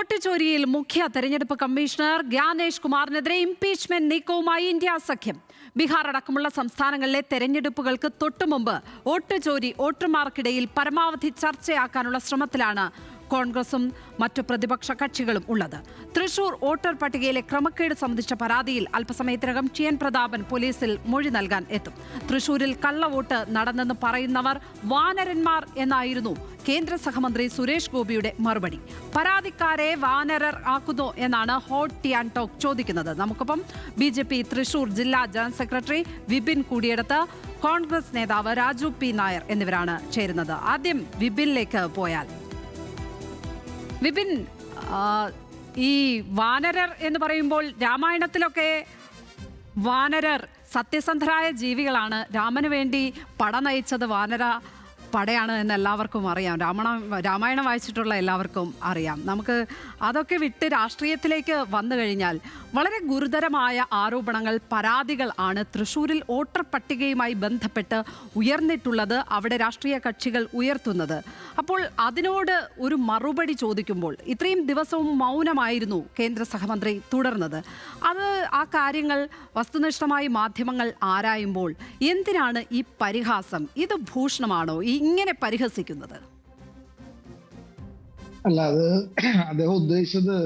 Vote ചോരിയിൽ മുഖ്യ തെരഞ്ഞെടുപ്പ് commissioner Gyanesh കുമാറിനെതിരെ impeachment നീക്കവുമായി India സഖ്യം. ബീഹാർ അടക്കമുള്ള സംസ്ഥാനങ്ങളിലെ തെരഞ്ഞെടുപ്പുകൾക്ക് തൊട്ടുമുമ്പ് വോട്ട് ചോരി വോട്ടർമാർക്കിടയിൽ പരമാവധി ചർച്ചയാക്കാനുള്ള ശ്രമത്തിലാണ് കോൺഗ്രസും മറ്റു പ്രതിപക്ഷ കക്ഷികളും ഉള്ളത്. തൃശൂർ വോട്ടർ പട്ടികയിലെ ക്രമക്കേട് സംബന്ധിച്ച പരാതിയിൽ അല്പസമയത്തിനകം ടി.എൻ. പ്രതാപൻ പോലീസിൽ മൊഴി നൽകാൻ എത്തും. തൃശൂരിൽ കള്ളവോട്ട് നടന്നെന്ന് പറയുന്നവർ വാനരന്മാർ എന്നായിരുന്നു കേന്ദ്ര സഹമന്ത്രി സുരേഷ് ഗോപിയുടെ മറുപടി. പരാതിക്കാരെ വാനരർ ആക്കുന്നു എന്നാണ് ഹോട്ട് ടി ആൻഡ് ടോക്ക് ചോദിക്കുന്നത്. നമുക്കൊപ്പം BJP തൃശൂർ ജില്ലാ ജനറൽ സെക്രട്ടറി വിപിൻ കൂടിയെടുത്ത്, കോൺഗ്രസ് നേതാവ് രാജു പി നായർ എന്നിവരാണ് ചേരുന്നത്. ആദ്യം വിപിനിലേക്ക് പോയാൽ, വിപിൻ, ഈ വാനരർ എന്ന് പറയുമ്പോൾ രാമായണത്തിലൊക്കെ വാനരർ സത്യസന്ധരായ ജീവികളാണ്. രാമന് വേണ്ടി പട നയിച്ചത് വാനര പടയാണ് എന്ന് എല്ലാവർക്കും അറിയാം. രാമായണം വായിച്ചിട്ടുള്ള എല്ലാവർക്കും അറിയാം. നമുക്ക് അതൊക്കെ വിട്ട് രാഷ്ട്രീയത്തിലേക്ക് വന്നു കഴിഞ്ഞാൽ വളരെ ഗുരുതരമായ ആരോപണങ്ങൾ, പരാതികൾ ആണ് തൃശ്ശൂരിൽ വോട്ടർ പട്ടികയുമായി ബന്ധപ്പെട്ട് ഉയർന്നിട്ടുള്ളത്, അവിടെ രാഷ്ട്രീയ കക്ഷികൾ ഉയർത്തുന്നത്. അപ്പോൾ അതിനോട് ഒരു മറുപടി ചോദിക്കുമ്പോൾ ഇത്രയും ദിവസവും മൗനമായിരുന്നു കേന്ദ്ര സഹമന്ത്രി തുടർന്നത്. ആ കാര്യങ്ങൾ വസ്തുനിഷ്ഠമായി മാധ്യമങ്ങൾ ആരായുമ്പോൾ എന്തിനാണ് ഈ പരിഹാസം? ഇത് ഭൂഷണമാണോ ഇങ്ങനെ പരിഹസിക്കുന്നത്? അല്ല, അത് അദ്ദേഹം ഉദ്ദേശിച്ചത്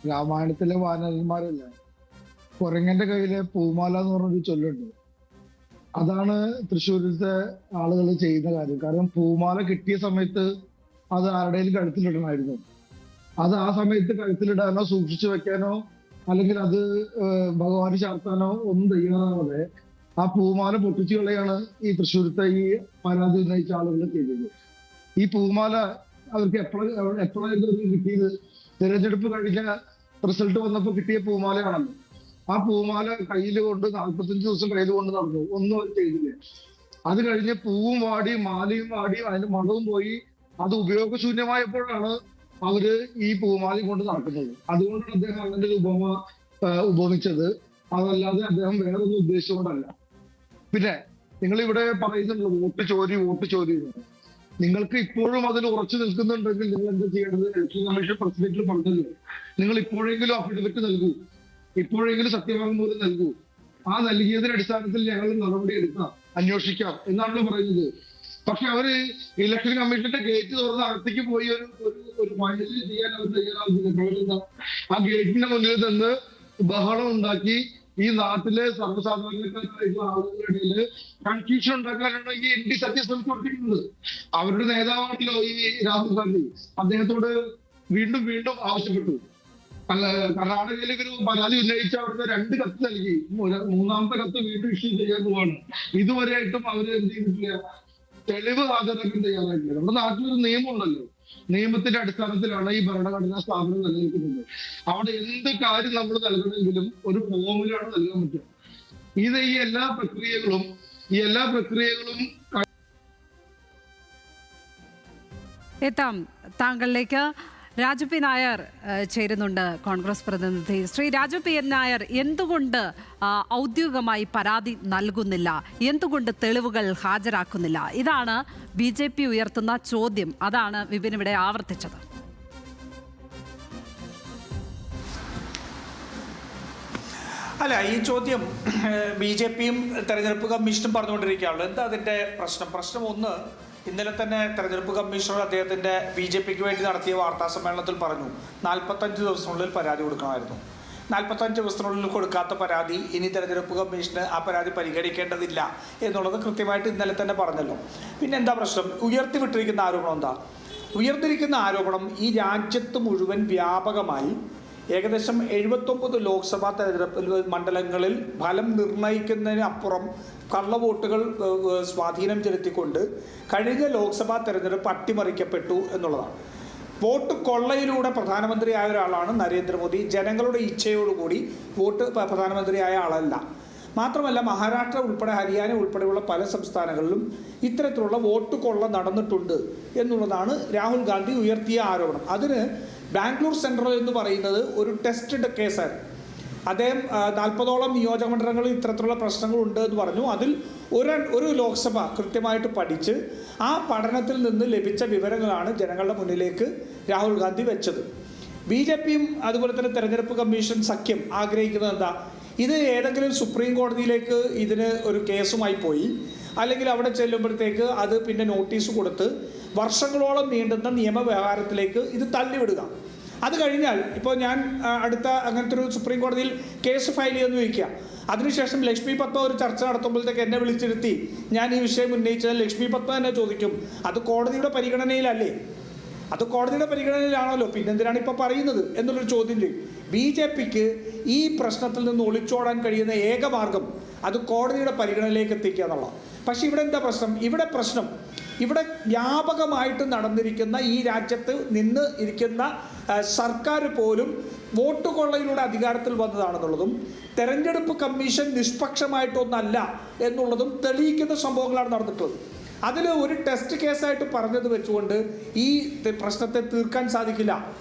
രാമായണത്തിലെ വാനരന്മാരല്ല, കുരങ്ങന്റെ കയ്യിലെ പൂമാല എന്ന് പറഞ്ഞൊരു ചൊല്ലുണ്ട്. അതാണ് തൃശ്ശൂരിലത്തെ ആളുകൾ ചെയ്യുന്ന കാര്യം. കാരണം പൂമാല കിട്ടിയ സമയത്ത് അത് ആരുടെയും കഴുത്തിലിടണമായിരുന്നു. അത് ആ സമയത്ത് കഴുത്തിലിടാനോ സൂക്ഷിച്ചു വെക്കാനോ അല്ലെങ്കിൽ അത് ഭഗവാന് ചാർത്താനോ ഒന്നും തയ്യാറാവാതെ ആ പൂമാല പൊട്ടിച്ചു കളയാണ് ഈ തൃശ്ശൂരത്തെ ഈ പരാതി ഉന്നയിച്ച ആളുകൾ ചെയ്തത്. ഈ പൂമാല അവർക്ക് എപ്പോഴായിരുന്നു കിട്ടിയത്? തിരഞ്ഞെടുപ്പ് കഴിഞ്ഞ റിസൾട്ട് വന്നപ്പോൾ കിട്ടിയ പൂമാലയാണല്ലോ. ആ പൂമാല കയ്യിൽ കൊണ്ട് 45 ദിവസം കയ്യിൽ കൊണ്ട് നടന്നു, ഒന്നും അവർ ചെയ്തില്ല. അത് കഴിഞ്ഞ് പൂവും വാടി മാലയും വാടി അതിന്റെ മണവും പോയി, അത് ഉപയോഗശൂന്യമായപ്പോഴാണ് അവര് ഈ പൂമാലയും കൊണ്ട് നടക്കുന്നത്. അതുകൊണ്ടാണ് അദ്ദേഹം അങ്ങനെ ഒരു ഉപമിച്ചത്. അതല്ലാതെ അദ്ദേഹം വേറൊന്നും ഉദ്ദേശിച്ചുകൊണ്ടല്ല. പിന്നെ നിങ്ങൾ ഇവിടെ പറയുന്നുണ്ടല്ലോ വോട്ട് ചോരി. നിങ്ങൾക്ക് ഇപ്പോഴും അതിൽ ഉറച്ചു നിൽക്കുന്നുണ്ടെങ്കിൽ നിങ്ങൾ എന്താ ചെയ്യേണ്ടത്? ഇലക്ഷൻ കമ്മീഷൻ പ്രസിഡന്റിൽ പറഞ്ഞല്ലോ, നിങ്ങൾ ഇപ്പോഴെങ്കിലും അഫിഡവിറ്റ് നൽകൂ, ഇപ്പോഴെങ്കിലും സത്യവാങ്മൂലം നൽകൂ. ആ നൽകിയതിന്റെ അടിസ്ഥാനത്തിൽ ഞങ്ങൾ നടപടി എടുക്കാം, അന്വേഷിക്കാം എന്നാണല്ലോ പറയുന്നത്. പക്ഷെ അവര് ഇലക്ഷൻ കമ്മീഷന്റെ ഗേറ്റ് തുറന്ന് അകത്തേക്ക് പോയി ഒരു ഫൈനൽ ചെയ്യാൻ അവർ തയ്യാറാവുന്നില്ല. ആ ഗേറ്റിന്റെ മുന്നിൽ നിന്ന് ബഹളം ഉണ്ടാക്കി ഈ നാട്ടിലെ സർവ്വസാധാരണക്കാരായിട്ടുള്ള ആളുകളുടെ ഇടയിൽ കൺഫ്യൂഷൻ ഉണ്ടാക്കാനാണ് ഈ ND സഖ്യം ശ്രമിച്ചുകൊണ്ടിരിക്കുന്നത്. അവരുടെ നേതാവാണല്ലോ ഈ രാഹുൽ ഗാന്ധി. അദ്ദേഹത്തോട് വീണ്ടും ആവശ്യപ്പെട്ടു. കർണാടകയിൽ ഒരു പരാതി ഉന്നയിച്ച അവിടുത്തെ 2 കത്ത് നൽകി. മൂന്നാമത്തെ കത്ത് വീണ്ടും ഇഷ്യൂ ചെയ്യാൻ പോവാണ്. ഇതുവരെയായിട്ടും അവര് എന്ത് ചെയ്തിട്ടില്ല, തെളിവ് ഹാജരാക്കാൻ തയ്യാറായിട്ടില്ല. നമ്മുടെ നാട്ടിലൊരു നിയമമുണ്ടല്ലോ, നിയമത്തിന്റെ അടിസ്ഥാനത്തിലാണ് ഈ ഭരണഘടനാ സ്ഥാപനം നിലനിൽക്കുന്നത്. അവിടെ എന്ത് കാര്യം നമ്മൾ നൽകണമെങ്കിലും ഒരു ഫോമിലാണ് നൽകാൻ പറ്റുക. ഇത് ഈ എല്ലാ പ്രക്രിയകളും എത്താം താങ്കളിലേക്ക്. രാജു പി നായർ ചേരുന്നുണ്ട്, കോൺഗ്രസ് പ്രതിനിധി. ശ്രീ രാജു പി നായർ, എന്തുകൊണ്ട് ഔദ്യോഗികമായി പരാതി നൽകുന്നില്ല? എന്തുകൊണ്ട് തെളിവുകൾ ഹാജരാക്കുന്നില്ല? ഇതാണ് BJP ഉയർത്തുന്ന ചോദ്യം. അതാണ് വിപിൻ ഇവിടെ ആവർത്തിച്ചത്. അല്ല, ഈ ചോദ്യം BJPയും തെരഞ്ഞെടുപ്പ് കമ്മീഷനും പറഞ്ഞുകൊണ്ടിരിക്കുകയാണല്ലോ. എന്താ അതിൻ്റെ പ്രശ്നം? ഒന്ന്, ഇന്നലെ തന്നെ തെരഞ്ഞെടുപ്പ് കമ്മീഷണർ അദ്ദേഹത്തിൻ്റെ BJPക്ക് വേണ്ടി നടത്തിയ വാർത്താ സമ്മേളനത്തിൽ പറഞ്ഞു 45 ദിവസത്തിനുള്ളിൽ പരാതി കൊടുക്കണമായിരുന്നു. 45 ദിവസത്തിനുള്ളിൽ കൊടുക്കാത്ത പരാതി ഇനി തെരഞ്ഞെടുപ്പ് കമ്മീഷന് ആ പരാതി പരിഗണിക്കേണ്ടതില്ല എന്നുള്ളത് കൃത്യമായിട്ട് ഇന്നലെ തന്നെ പറഞ്ഞല്ലോ. പിന്നെ എന്താ പ്രശ്നം? ഉയർത്തിവിട്ടിരിക്കുന്ന ആരോപണം എന്താ? ഉയർത്തിരിക്കുന്ന ആരോപണം ഈ രാജ്യത്ത് മുഴുവൻ വ്യാപകമായി ഏകദേശം 79 ലോക്സഭാ തെരഞ്ഞെടുപ്പ് മണ്ഡലങ്ങളിൽ ഫലം നിർണ്ണയിക്കുന്നതിനപ്പുറം കള്ളവോട്ടുകൾ സ്വാധീനം ചെലുത്തിക്കൊണ്ട് കഴിഞ്ഞ ലോക്സഭാ തെരഞ്ഞെടുപ്പ് അട്ടിമറിക്കപ്പെട്ടു എന്നുള്ളതാണ്. വോട്ട് കൊള്ളയിലൂടെ പ്രധാനമന്ത്രിയായ ഒരാളാണ് നരേന്ദ്രമോദി. ജനങ്ങളുടെ ഇച്ഛയോടുകൂടി പ്രധാനമന്ത്രിയായ ആളല്ല. മാത്രമല്ല, മഹാരാഷ്ട്ര ഉൾപ്പെടെ ഹരിയാന ഉൾപ്പെടെയുള്ള പല സംസ്ഥാനങ്ങളിലും ഇത്തരത്തിലുള്ള വോട്ട് കൊള്ള നടന്നിട്ടുണ്ട് എന്നുള്ളതാണ് രാഹുൽ ഗാന്ധി ഉയർത്തിയ ആരോപണം. അതിന് ബാംഗ്ലൂർ സെൻട്രൽ എന്ന് പറയുന്നത് ഒരു ടെസ്റ്റഡ് കേസായിരുന്നു. അദ്ദേഹം 40ഓളം നിയോജക മണ്ഡലങ്ങളിൽ ഇത്തരത്തിലുള്ള പ്രശ്നങ്ങളുണ്ട് എന്ന് പറഞ്ഞു. അതിൽ ഒരു ലോക്സഭ കൃത്യമായിട്ട് പഠിച്ച് ആ പഠനത്തിൽ നിന്ന് ലഭിച്ച വിവരങ്ങളാണ് ജനങ്ങളുടെ മുന്നിലേക്ക് രാഹുൽ ഗാന്ധി വെച്ചത്. BJPയും അതുപോലെ തന്നെ തെരഞ്ഞെടുപ്പ് കമ്മീഷൻ സഖ്യം ആഗ്രഹിക്കുന്നത് എന്താ? ഇത് ഏതെങ്കിലും സുപ്രീം കോടതിയിലേക്ക് ഇതിന് ഒരു കേസുമായി പോയി, അല്ലെങ്കിൽ അവിടെ ചെല്ലുമ്പോഴത്തേക്ക് അത് പിന്നെ നോട്ടീസ് കൊടുത്ത് വർഷങ്ങളോളം നീണ്ടുന്ന നിയമവ്യവഹാരത്തിലേക്ക് ഇത് തള്ളിവിടുക. അത് കഴിഞ്ഞാൽ ഇപ്പോൾ ഞാൻ അടുത്ത അങ്ങനത്തെ ഒരു സുപ്രീം കോടതിയിൽ കേസ് ഫയൽ ചെയ്യുമെന്ന് ചോദിക്കുക. അതിനുശേഷം ലക്ഷ്മി പത്മ ഒരു ചർച്ച നടത്തുമ്പോഴത്തേക്ക് എന്നെ വിളിച്ചിരുത്തി ഞാൻ ഈ വിഷയം ഉന്നയിച്ചാൽ ലക്ഷ്മി പത്മ എന്നെ ചോദിക്കും, അത് കോടതിയുടെ പരിഗണനയിലല്ലേ? അത് കോടതിയുടെ പരിഗണനയിലാണല്ലോ, പിന്നെന്തിനാണ് ഇപ്പോൾ പറയുന്നത് എന്നുള്ളൊരു ചോദ്യം ചെയ്യും. BJPക്ക് ഈ പ്രശ്നത്തിൽ നിന്ന് ഒളിച്ചോടാൻ കഴിയുന്ന ഏക മാർഗം അത് കോടതിയുടെ പരിഗണനയിലേക്ക് എത്തിക്കുക എന്നുള്ള. പക്ഷേ ഇവിടെ എന്താ പ്രശ്നം? ഇവിടെ വ്യാപകമായിട്ട് നടന്നിരിക്കുന്ന ഈ രാജ്യത്ത് നിന്ന് ഇരിക്കുന്ന സർക്കാർ പോലും വോട്ട് കൊള്ളയിലൂടെ അധികാരത്തിൽ വന്നതാണെന്നുള്ളതും തെരഞ്ഞെടുപ്പ് കമ്മീഷൻ നിഷ്പക്ഷമായിട്ടൊന്നല്ല എന്നുള്ളതും തെളിയിക്കുന്ന സംഭവങ്ങളാണ് നടന്നിട്ടുള്ളത്. അതിൽ ഒരു ടെസ്റ്റ് കേസായിട്ട് പറഞ്ഞത് വെച്ചുകൊണ്ട് ഈ പ്രശ്നത്തെ തീർക്കാൻ സാധിക്കില്ല.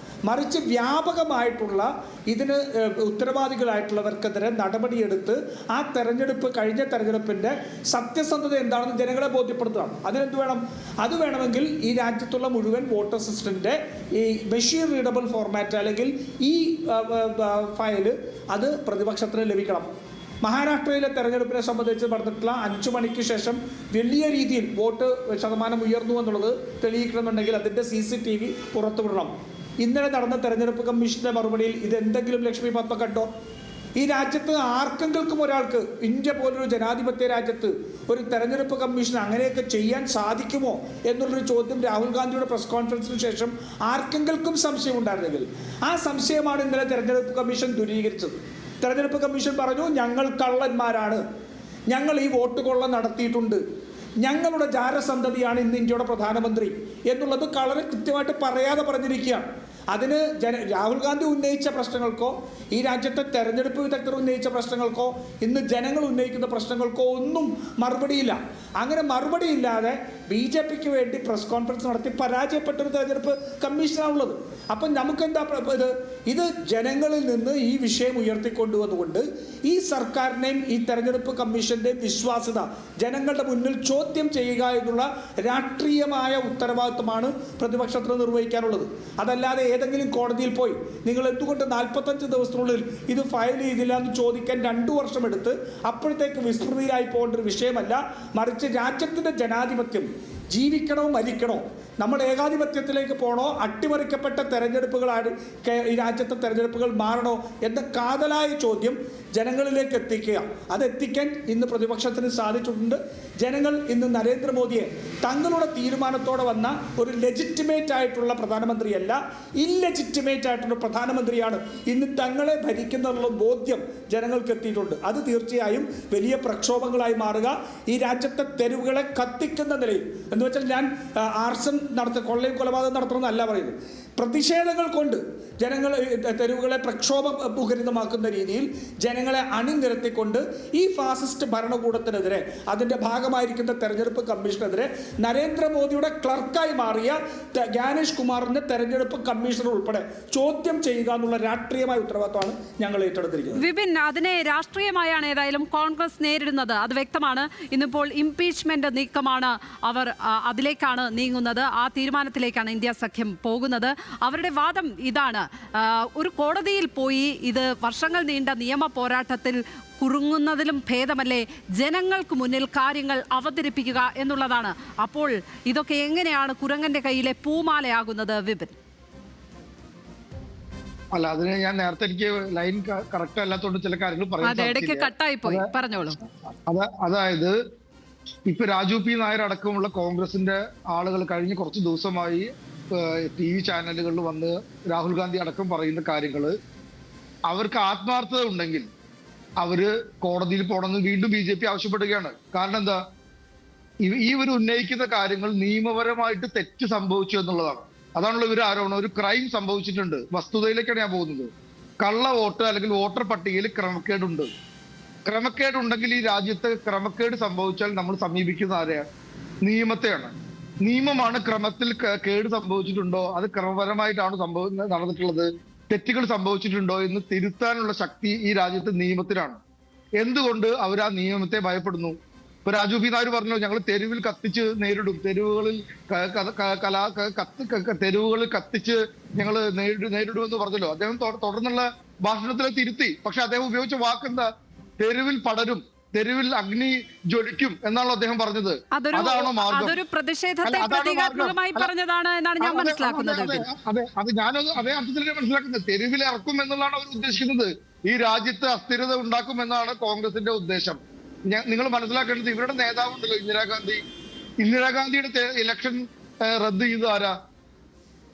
മറിച്ച് വ്യാപകമായിട്ടുള്ള ഇതിന് ഉത്തരവാദികളായിട്ടുള്ളവർക്കെതിരെ നടപടിയെടുത്ത് ആ കഴിഞ്ഞ തെരഞ്ഞെടുപ്പിൻ്റെ സത്യസന്ധത എന്താണെന്ന് ജനങ്ങളെ ബോധ്യപ്പെടുത്തണം. അതിനെന്ത് വേണം? അത് വേണമെങ്കിൽ ഈ രാജ്യത്തുള്ള മുഴുവൻ വോട്ടർ സിസ്റ്റത്തിൻ്റെ ഈ മെഷീൻ റീഡബിൾ ഫോർമാറ്റ് അല്ലെങ്കിൽ ഈ ഫയല് അത് പ്രതിപക്ഷത്തിന് ലഭിക്കണം. മഹാരാഷ്ട്രയിലെ തെരഞ്ഞെടുപ്പിനെ സംബന്ധിച്ച് പറഞ്ഞിട്ടുള്ള 5 മണിക്ക് ശേഷം വലിയ രീതിയിൽ വോട്ട് ശതമാനം ഉയർന്നു എന്നുള്ളത് തെളിയിക്കണമെന്നുണ്ടെങ്കിൽ അതിൻ്റെ CCTV പുറത്തുവിടണം. ഇന്നലെ നടന്ന തെരഞ്ഞെടുപ്പ് കമ്മീഷന്റെ മറുപടിയിൽ ഇതെന്തെങ്കിലും ലക്ഷ്മി പത്മ കണ്ടോ? ഈ രാജ്യത്ത് ആർക്കെങ്കിലും ഒരാൾക്ക്, ഇന്ത്യ പോലൊരു ജനാധിപത്യ രാജ്യത്ത് ഒരു തെരഞ്ഞെടുപ്പ് കമ്മീഷൻ അങ്ങനെയൊക്കെ ചെയ്യാൻ സാധിക്കുമോ എന്നുള്ളൊരു ചോദ്യം രാഹുൽ ഗാന്ധിയുടെ പ്രസ് കോൺഫറൻസിന് ശേഷം ആർക്കെങ്കിലും സംശയം ഉണ്ടായിരുന്നെങ്കിൽ ആ സംശയമാണ് ഇന്നലെ തെരഞ്ഞെടുപ്പ് കമ്മീഷൻ ദൂരീകരിച്ചത്. തെരഞ്ഞെടുപ്പ് കമ്മീഷൻ പറഞ്ഞു, ഞങ്ങൾ കള്ളന്മാരാണ്, ഞങ്ങൾ ഈ വോട്ട് കൊള്ള നടത്തിയിട്ടുണ്ട്, ഞങ്ങളുടെ ജാരസന്തതിയാണ് ഇന്ന് ഇന്ത്യയുടെ പ്രധാനമന്ത്രി എന്നുള്ളത് വളരെ കൃത്യമായിട്ട് പറയാതെ പറഞ്ഞിരിക്കുകയാണ്. അതിന് രാഹുൽ ഗാന്ധി ഉന്നയിച്ച പ്രശ്നങ്ങൾക്കോ ഈ രാജ്യത്തെ തെരഞ്ഞെടുപ്പ് വിദഗ്ധർ ഉന്നയിച്ച പ്രശ്നങ്ങൾക്കോ ഇന്ന് ജനങ്ങൾ ഉന്നയിക്കുന്ന പ്രശ്നങ്ങൾക്കോ ഒന്നും മറുപടിയില്ല. അങ്ങനെ മറുപടിയില്ലാതെ BJPക്ക് വേണ്ടി പ്രസ് കോൺഫറൻസ് നടത്തി പരാജയപ്പെട്ടൊരു തെരഞ്ഞെടുപ്പ് കമ്മീഷനാണുള്ളത്. അപ്പം നമുക്കെന്താ ഇത് ജനങ്ങളിൽ നിന്ന് ഈ വിഷയം ഉയർത്തിക്കൊണ്ടുവന്നുകൊണ്ട് ഈ സർക്കാരിനെയും ഈ തെരഞ്ഞെടുപ്പ് കമ്മീഷൻ്റെയും വിശ്വാസ്യത ജനങ്ങളുടെ മുന്നിൽ ചോദ്യം ചെയ്യുക എന്നുള്ള രാഷ്ട്രീയമായ ഉത്തരവാദിത്വമാണ് പ്രതിപക്ഷത്തിന് നിർവഹിക്കാനുള്ളത്. അതല്ലാതെ ഏതെങ്കിലും കോടതിയിൽ പോയി നിങ്ങൾ എന്തുകൊണ്ട് 45 ദിവസത്തിനുള്ളിൽ ഇത് ഫയൽ ചെയ്തില്ല എന്ന് ചോദിക്കാൻ 2 വർഷം എടുത്ത് അപ്പോഴത്തേക്ക് വിസ്മൃതിയിലായി പോകേണ്ട ഒരു വിഷയമല്ല. മറിച്ച് രാജ്യത്തിൻ്റെ ജനാധിപത്യം ജീവിക്കണോ മരിക്കണോ, നമ്മൾ ഏകാധിപത്യത്തിലേക്ക് പോകണോ, അട്ടിമറിക്കപ്പെട്ട തെരഞ്ഞെടുപ്പുകളാണ് ഈ രാജ്യത്തെ തെരഞ്ഞെടുപ്പുകൾ മാറണോ എന്ന കാതലായ ചോദ്യം ജനങ്ങളിലേക്ക് എത്തിക്കുക. അതെത്തിക്കാൻ ഇന്ന് പ്രതിപക്ഷത്തിന് സാധിച്ചിട്ടുണ്ട്. ജനങ്ങൾ ഇന്ന് നരേന്ദ്രമോദിയെ തങ്ങളുടെ തീരുമാനത്തോടെ വന്ന ഒരു ലെജിറ്റിമേറ്റ് ആയിട്ടുള്ള പ്രധാനമന്ത്രിയല്ല, ഇല്ലെജിറ്റിമേറ്റ് ആയിട്ടുള്ള പ്രധാനമന്ത്രിയാണ് ഇന്ന് തങ്ങളെ ഭരിക്കുന്നുള്ള ബോധ്യം ജനങ്ങൾക്ക് എത്തിയിട്ടുണ്ട്. അത് തീർച്ചയായും വലിയ പ്രക്ഷോഭങ്ങളായി മാറുക, ഈ രാജ്യത്തെ തെരുവുകളെ കത്തിക്കുന്ന നിലയിൽ, എന്ന് വെച്ചാൽ ഞാൻ ആർസൺ കൊള്ളയും കൊലപാതകം നടത്തണമെന്നല്ല പറയുന്നത്, പ്രതിഷേധങ്ങൾ കൊണ്ട് ജനങ്ങൾ തെരുവുകളെ പ്രക്ഷോഭമുഖരിതമാക്കുന്ന രീതിയിൽ ജനങ്ങളെ അണിനിരത്തിക്കൊണ്ട് ഈ ഫാസിസ്റ്റ് ഭരണകൂടത്തിനെതിരെ, അതിൻ്റെ ഭാഗമായിരിക്കുന്ന തെരഞ്ഞെടുപ്പ് കമ്മീഷനെതിരെ നരേന്ദ്രമോദിയുടെ ക്ലർക്കായി മാറിയ ജ്ഞാനേഷ് കുമാറിൻ്റെ തെരഞ്ഞെടുപ്പ് കമ്മീഷണർ ഉൾപ്പെടെ ചോദ്യം ചെയ്യുക എന്നുള്ള രാഷ്ട്രീയമായ ഉത്തരവാദിത്തമാണ് ഞങ്ങൾ ഏറ്റെടുത്തിരിക്കുന്നത്. വിപിൻ, അതിനെ രാഷ്ട്രീയമായാണ് ഏതായാലും കോൺഗ്രസ് നേരിടുന്നത്, അത് വ്യക്തമാണ്. ഇന്നിപ്പോൾ ഇംപീച്ച്മെന്റ് നീക്കമാണ് അവർ അതിലേക്കാണ് നീങ്ങുന്നത്, ആ തീരുമാനത്തിലേക്കാണ് ഇന്ത്യ സഖ്യം പോകുന്നത്. അവരുടെ വാദം ഇതാണ്, ഒരു കോടതിയിൽ പോയി ഇത് വർഷങ്ങൾ നീണ്ട നിയമ പോരാട്ടത്തിൽ കുറുങ്ങുന്നതിലും ഭേദമല്ലേ ജനങ്ങൾക്ക് മുന്നിൽ കാര്യങ്ങൾ അവതരിപ്പിക്കുക എന്നുള്ളതാണ്. അപ്പോൾ ഇതൊക്കെ എങ്ങനെയാണ് കുരങ്ങന്റെ കയ്യിലെ പൂമാലയാകുന്നത് വിപിൻ? അല്ല, അതിന് ഞാൻ നേരത്തെ എനിക്ക് ലൈൻ കറക്റ്റ് അല്ലാത്തോണ്ട് ചില കാര്യങ്ങൾ പറഞ്ഞോളൂ. അതായത് ഇപ്പൊ രാജു പി നായർ അടക്കമുള്ള കോൺഗ്രസിന്റെ ആളുകൾ കഴിഞ്ഞ കുറച്ച് ദിവസമായി TV ചാനലുകളിൽ വന്ന് രാഹുൽ ഗാന്ധി അടക്കം പറയുന്ന കാര്യങ്ങള്, അവർക്ക് ആത്മാർത്ഥത ഉണ്ടെങ്കിൽ അവര് കോടതിയിൽ പോകണമെന്ന് വീണ്ടും BJP ആവശ്യപ്പെടുകയാണ്. കാരണം എന്താ, ഇവർ ഉന്നയിക്കുന്ന കാര്യങ്ങൾ നിയമപരമായിട്ട് തെറ്റ് സംഭവിച്ചു എന്നുള്ളതാണ്. അതാണല്ലോ ഇവർ ആരോപണം. ഒരു ക്രൈം സംഭവിച്ചിട്ടുണ്ട്. വസ്തുതയിലേക്കാണ് ഞാൻ പോകുന്നത്. കള്ള വോട്ട് അല്ലെങ്കിൽ വോട്ടർ പട്ടികയിൽ ക്രമക്കേടുണ്ട്. ക്രമക്കേടുണ്ടെങ്കിൽ ഈ രാജ്യത്ത് ക്രമക്കേട് സംഭവിച്ചാൽ നമ്മൾ സമീപിക്കുന്ന ആരെയാണ്? നിയമത്തെയാണ്. നിയമമാണ് ക്രമത്തിൽ കേട് സംഭവിച്ചിട്ടുണ്ടോ, അത് ക്രമപരമായിട്ടാണ് നടന്നിട്ടുള്ളത്, തെറ്റുകൾ സംഭവിച്ചിട്ടുണ്ടോ എന്ന് തിരുത്താനുള്ള ശക്തി ഈ രാജ്യത്തെ നിയമത്തിനാണ്. എന്തുകൊണ്ട് അവർ ആ നിയമത്തെ ഭയപ്പെടുന്നു? ഇപ്പൊ രാജു പി നായർ പറഞ്ഞു ഞങ്ങൾ തെരുവിൽ കത്തിച്ച് നേരിടും, തെരുവുകളിൽ തെരുവുകളിൽ കത്തിച്ച് ഞങ്ങൾ നേരിടുമെന്ന് പറഞ്ഞല്ലോ. അദ്ദേഹം തുടർന്നുള്ള ഭാഷണത്തിലെ തിരുത്തി. പക്ഷെ അദ്ദേഹം ഉപയോഗിച്ച വാക്കെന്താ? തെരുവിൽ പടരും, തെരുവിൽ അഗ്നി ജ്വലിക്കും എന്നാണല്ലോ അദ്ദേഹം പറഞ്ഞത്. അതാണോ മാർഗം? അതൊരു പ്രതിഷേധത്തെ പ്രതീകാത്മകമായി പറഞ്ഞതാണ് എന്നാണ് ഞാൻ മനസ്സിലാക്കുന്നത്. അതെ, അത് ഞാനത് അതേ അർത്ഥത്തിലാണ് മനസ്സിലാക്കുന്നത്. തെരുവിൽ ഇറക്കും എന്നുള്ളതാണ് അവർ ഉദ്ദേശിക്കുന്നത്. ഈ രാജ്യത്ത് അസ്ഥിരത ഉണ്ടാക്കും എന്നാണ് കോൺഗ്രസിന്റെ ഉദ്ദേശം. നിങ്ങൾ മനസ്സിലാക്കേണ്ടത്, ഇവരുടെ നേതാവുണ്ടല്ലോ ഇന്ദിരാഗാന്ധിയുടെ ഇലക്ഷൻ റദ്ദ് ചെയ്ത് ആരാ?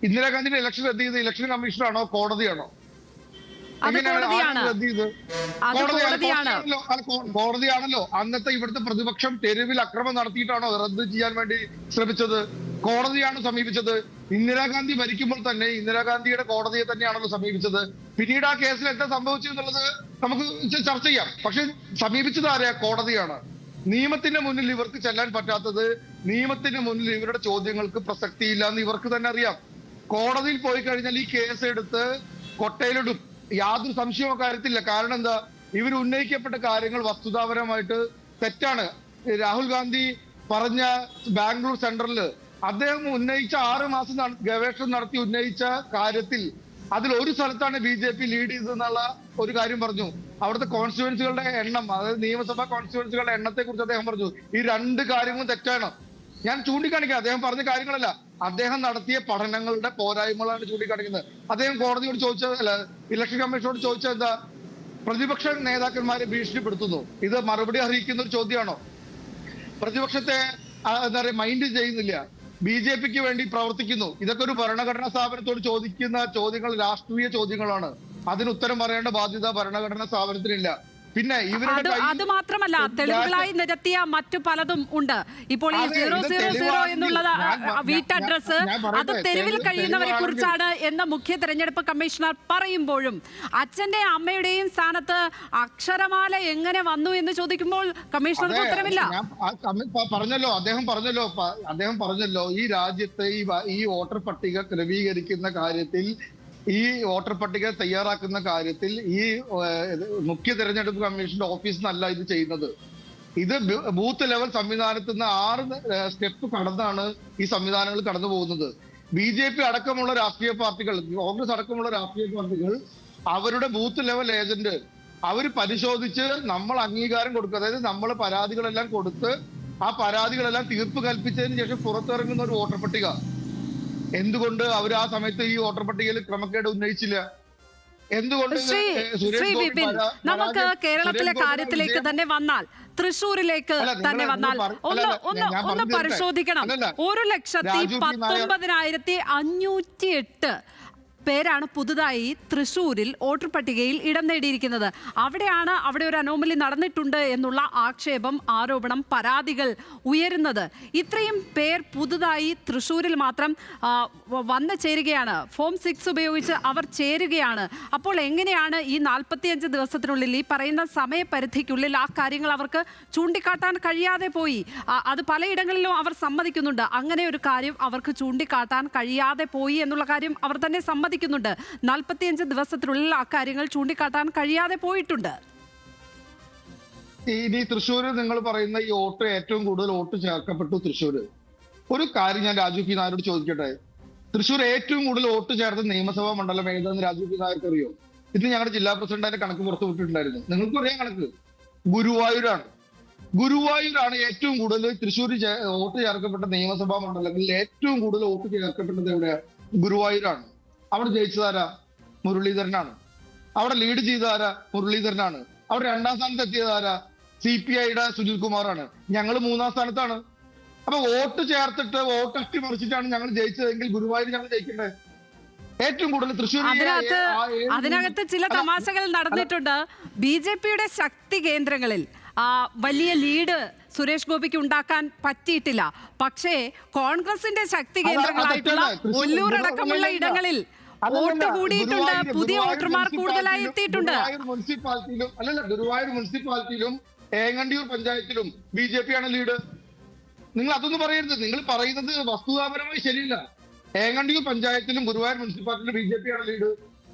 ഇന്ദിരാഗാന്ധിയുടെ ഇലക്ഷൻ റദ്ദ് ചെയ്ത് ഇലക്ഷൻ കമ്മീഷനാണോ കോടതിയാണോ? കോടതിയാണല്ലോ. അന്നത്തെ ഇവിടുത്തെ പ്രതിപക്ഷം തെരുവിൽ അക്രമം നടത്തിയിട്ടാണോ റദ്ദ് ചെയ്യാൻ വേണ്ടി ശ്രമിച്ചത്? കോടതിയാണ് സമീപിച്ചത്. ഇന്ദിരാഗാന്ധി ഭരിക്കുമ്പോൾ തന്നെ ഇന്ദിരാഗാന്ധിയുടെ കോടതിയെ തന്നെയാണല്ലോ സമീപിച്ചത്. പിന്നീട് ആ കേസിൽ എന്താ സംഭവിച്ചു എന്നുള്ളത് നമുക്ക് ചർച്ച ചെയ്യാം. പക്ഷെ സമീപിച്ചത് ആരെയാ? കോടതിയാണ്. നിയമത്തിന്റെ മുന്നിൽ ഇവർക്ക് ചെല്ലാൻ പറ്റാത്തത്, നിയമത്തിന് മുന്നിൽ ഇവരുടെ ചോദ്യങ്ങൾക്ക് പ്രസക്തിയില്ല എന്ന് ഇവർക്ക് തന്നെ അറിയാം. കോടതിയിൽ പോയി കഴിഞ്ഞാൽ ഈ കേസ് എടുത്ത് കൊട്ടയിലിടും, യാതൊരു സംശയമോ കാര്യത്തില്ല. കാരണം എന്താ? ഇവർ ഉന്നയിക്കപ്പെട്ട കാര്യങ്ങൾ വസ്തുതാപരമായിട്ട് തെറ്റാണ്. രാഹുൽ ഗാന്ധി പറഞ്ഞ ബാംഗ്ലൂർ സെൻട്രലില് അദ്ദേഹം ഉന്നയിച്ച 6 മാസം ഗവേഷണം നടത്തി ഉന്നയിച്ച കാര്യത്തിൽ അതിൽ ഒരു സ്ഥലത്താണ് BJP ലീഡ് ചെയ്തതെന്നുള്ള ഒരു കാര്യം പറഞ്ഞു. അവിടുത്തെ കോൺസ്റ്റിറ്റ്യുവൻസികളുടെ എണ്ണം, അതായത് നിയമസഭാ കോൺസ്റ്റിറ്റ്യുവൻസികളുടെ എണ്ണത്തെ കുറിച്ച് അദ്ദേഹം പറഞ്ഞു. ഈ 2 കാര്യങ്ങളും തെറ്റാണ്. ഞാൻ ചൂണ്ടിക്കാണിക്കാം, അദ്ദേഹം പറഞ്ഞ കാര്യങ്ങളല്ല, അദ്ദേഹം നടത്തിയ പഠനങ്ങളുടെ പോരായ്മകളാണ് ചൂണ്ടിക്കാണിക്കുന്നത്. അദ്ദേഹം കോടതിയോട് ചോദിച്ചതല്ല, ഇലക്ഷൻ കമ്മീഷനോട് ചോദിച്ചത് എന്താ? പ്രതിപക്ഷ നേതാക്കന്മാരെ ഭീഷണിപ്പെടുത്തുന്നു, ഇത് മറുപടി അറിയിക്കുന്ന ഒരു ചോദ്യമാണോ? പ്രതിപക്ഷത്തെ എന്താ പറയുക, മൈൻഡ് ചെയ്യുന്നില്ല, BJPക്ക് വേണ്ടി പ്രവർത്തിക്കുന്നു. ഇതൊക്കെ ഒരു ഭരണഘടനാ സ്ഥാപനത്തോട് ചോദിക്കുന്ന ചോദ്യങ്ങൾ രാഷ്ട്രീയ ചോദ്യങ്ങളാണ്. അതിന് ഉത്തരം പറയേണ്ട ബാധ്യത ഭരണഘടനാ സ്ഥാപനത്തിനില്ല. പിന്നെ അത് മാത്രമല്ല, തെളിവുകളായി നിരത്തിയ മറ്റു പലതും ഉണ്ട്. ഇപ്പോൾ ഈ 000 എന്നുള്ളത് വീട്ട് അഡ്രസ്, അത് തെരുവിൽ കഴിയുന്നവരെ കുറിച്ചാണ് എന്ന് മുഖ്യ തെരഞ്ഞെടുപ്പ് കമ്മീഷണർ പറയുമ്പോഴും അച്ഛന്റെയും അമ്മയുടെയും സ്ഥാനത്ത് അക്ഷരമാല എങ്ങനെ വന്നു എന്ന് ചോദിക്കുമ്പോൾ കമ്മീഷണർക്ക് ഉത്തരമില്ല. അദ്ദേഹം പറഞ്ഞല്ലോ ഈ രാജ്യത്തെ ഈ വോട്ടർ പട്ടിക ക്രമീകരിക്കുന്ന കാര്യത്തിൽ, ഈ വോട്ടർ പട്ടിക തയ്യാറാക്കുന്ന കാര്യത്തിൽ ഈ മുഖ്യ തെരഞ്ഞെടുപ്പ് കമ്മീഷന്റെ ഓഫീസിൽ നിന്നല്ല ഇത് ചെയ്യുന്നത്. ഇത് ബൂത്ത് ലെവൽ സംവിധാനത്തിൽ നിന്ന് 6 സ്റ്റെപ്പ് കടന്നാണ് ഈ സംവിധാനങ്ങൾ കടന്നു പോകുന്നത്. BJP അടക്കമുള്ള രാഷ്ട്രീയ പാർട്ടികൾ, കോൺഗ്രസ് അടക്കമുള്ള രാഷ്ട്രീയ പാർട്ടികൾ അവരുടെ ബൂത്ത് ലെവൽ ഏജന്റ് അവർ പരിശോധിച്ച് നമ്മൾ അംഗീകാരം കൊടുക്കുക, അതായത് നമ്മൾ പരാതികളെല്ലാം കൊടുത്ത് ആ പരാതികളെല്ലാം തീർപ്പ് കൽപ്പിച്ചതിന് ശേഷം പുറത്തിറങ്ങുന്ന ഒരു വോട്ടർ പട്ടിക. എന്തുകൊണ്ട് അവർ ആ സമയത്ത് ഈ വോട്ടർ പട്ടികയിൽ ക്രമക്കേട് ഉന്നയിച്ചില്ല? എന്തുകൊണ്ട്? നമുക്ക് കേരളത്തിലെ കാര്യത്തിലേക്ക് തന്നെ വന്നാൽ, തൃശ്ശൂരിലേക്ക് തന്നെ വന്നാൽ ഒന്ന് പരിശോധിക്കണം. 1,19,508 പേരാണ് പുതുതായി തൃശ്ശൂരിൽ വോട്ടർ പട്ടികയിൽ ഇടം നേടിയിരിക്കുന്നത്. അവിടെ ഒരു അനോമലി നടന്നിട്ടുണ്ട് എന്നുള്ള ആരോപണം, പരാതികൾ ഉയരുന്നത്. ഇത്രയും പേർ പുതുതായി തൃശ്ശൂരിൽ മാത്രം വന്നു ചേരുകയാണ്. ഫോം 6 ഉപയോഗിച്ച് അവർ ചേരുകയാണ്. അപ്പോൾ എങ്ങനെയാണ് ഈ 45 ദിവസത്തിനുള്ളിൽ, ഈ പറയുന്ന സമയപരിധിക്കുള്ളിൽ ആ കാര്യങ്ങൾ അവർക്ക് ചൂണ്ടിക്കാട്ടാൻ കഴിയാതെ പോയി? അത് പലയിടങ്ങളിലും അവർ സമ്മതിക്കുന്നുണ്ട്. അങ്ങനെ ഒരു കാര്യം അവർക്ക് ചൂണ്ടിക്കാട്ടാൻ കഴിയാതെ പോയി എന്നുള്ള കാര്യം അവർ തന്നെ സമ്മതിക്കുന്നുണ്ട്. 45 ദിവസത്തിനുള്ളിൽ ആ കാര്യങ്ങൾ ചൂണ്ടിക്കാട്ടാൻ കഴിയാതെ പോയിട്ടുണ്ട്. ഇനി തൃശ്ശൂര് നിങ്ങൾ പറയുന്ന ഈ വോട്ട്, ഏറ്റവും കൂടുതൽ വോട്ട് ചേർക്കപ്പെട്ടു തൃശ്ശൂര്. ഒരു കാര്യം ഞാൻ രാജു പി നായരോട് ചോദിക്കട്ടെ, തൃശ്ശൂർ ഏറ്റവും കൂടുതൽ വോട്ട് ചേർത്ത നിയമസഭാ മണ്ഡലം ഏതാന്ന് രാജു പി നായർക്ക് അറിയോ? ഇത് ഞങ്ങളുടെ ജില്ലാ പ്രസിഡന്റ് അതിന്റെ കണക്ക് പുറത്തു വിട്ടിട്ടുണ്ടായിരുന്നു. നിങ്ങൾക്കും അറിയാം കണക്ക്. ഗുരുവായൂരാണ് ഏറ്റവും കൂടുതൽ തൃശ്ശൂർ വോട്ട് ചേർക്കപ്പെട്ട നിയമസഭാ മണ്ഡലങ്ങളിൽ ഏറ്റവും കൂടുതൽ വോട്ട് ചേർക്കപ്പെട്ടത് എവിടെയാണ്? ഗുരുവായൂരാണ്. അവിടെ ജയിച്ചതാരാ? മുരളീധരനാണ്. അവിടെ ലീഡ് ചെയ്തതാരാ? മുരളീധരനാണ്. അവിടെ 2ാം സ്ഥാനത്ത് എത്തിയതാരാ? CPIയുടെ സുനിൽ കുമാറാണ്. ഞങ്ങൾ 3ാം സ്ഥാനത്താണ്. അപ്പൊ വോട്ട് ചേർത്തിട്ട് വോട്ട് അട്ടിമറിച്ചിട്ടാണ് ഞങ്ങൾ ജയിച്ചതെങ്കിൽ ഗുരുവായൂർ ഞങ്ങൾ ജയിക്കണ്ടേ? ഏറ്റവും കൂടുതൽ തൃശ്ശൂർ. അതിനകത്ത് ചില തമാശകൾ നടന്നിട്ടുണ്ട്. BJPയുടെ ശക്തി കേന്ദ്രങ്ങളിൽ വലിയ ലീഡ് സുരേഷ് ഗോപിക്ക് ഉണ്ടാക്കാൻ പറ്റിയിട്ടില്ല. പക്ഷേ കോൺഗ്രസിന്റെ ശക്തി കേന്ദ്രങ്ങളായിട്ടുള്ള ഒല്ലൂർ അടക്കമുള്ള ഇടങ്ങളിൽ വോട്ട് കൂടിയിട്ടുണ്ട്. പുതിയ വോട്ടർമാർ കൂടുതലായി എത്തിയിട്ടുണ്ട്. ഗുരുവായൂർ മുനിസിപ്പാലിറ്റിയിലും ഏങ്ങണ്ടിയൂർ പഞ്ചായത്തിലും BJP ആണ് ലീഡ്. നിങ്ങൾ അതൊന്നും പറയരുത്. നിങ്ങൾ പറയുന്നത് വസ്തുതാപരമായി ശരിയില്ല. ഏങ്ങണ്ടിയൂർ പഞ്ചായത്തിലും ഗുരുവായൂർ മുനിസിപ്പാലിറ്റിയിലും BJP ആണ് ലീഡ്.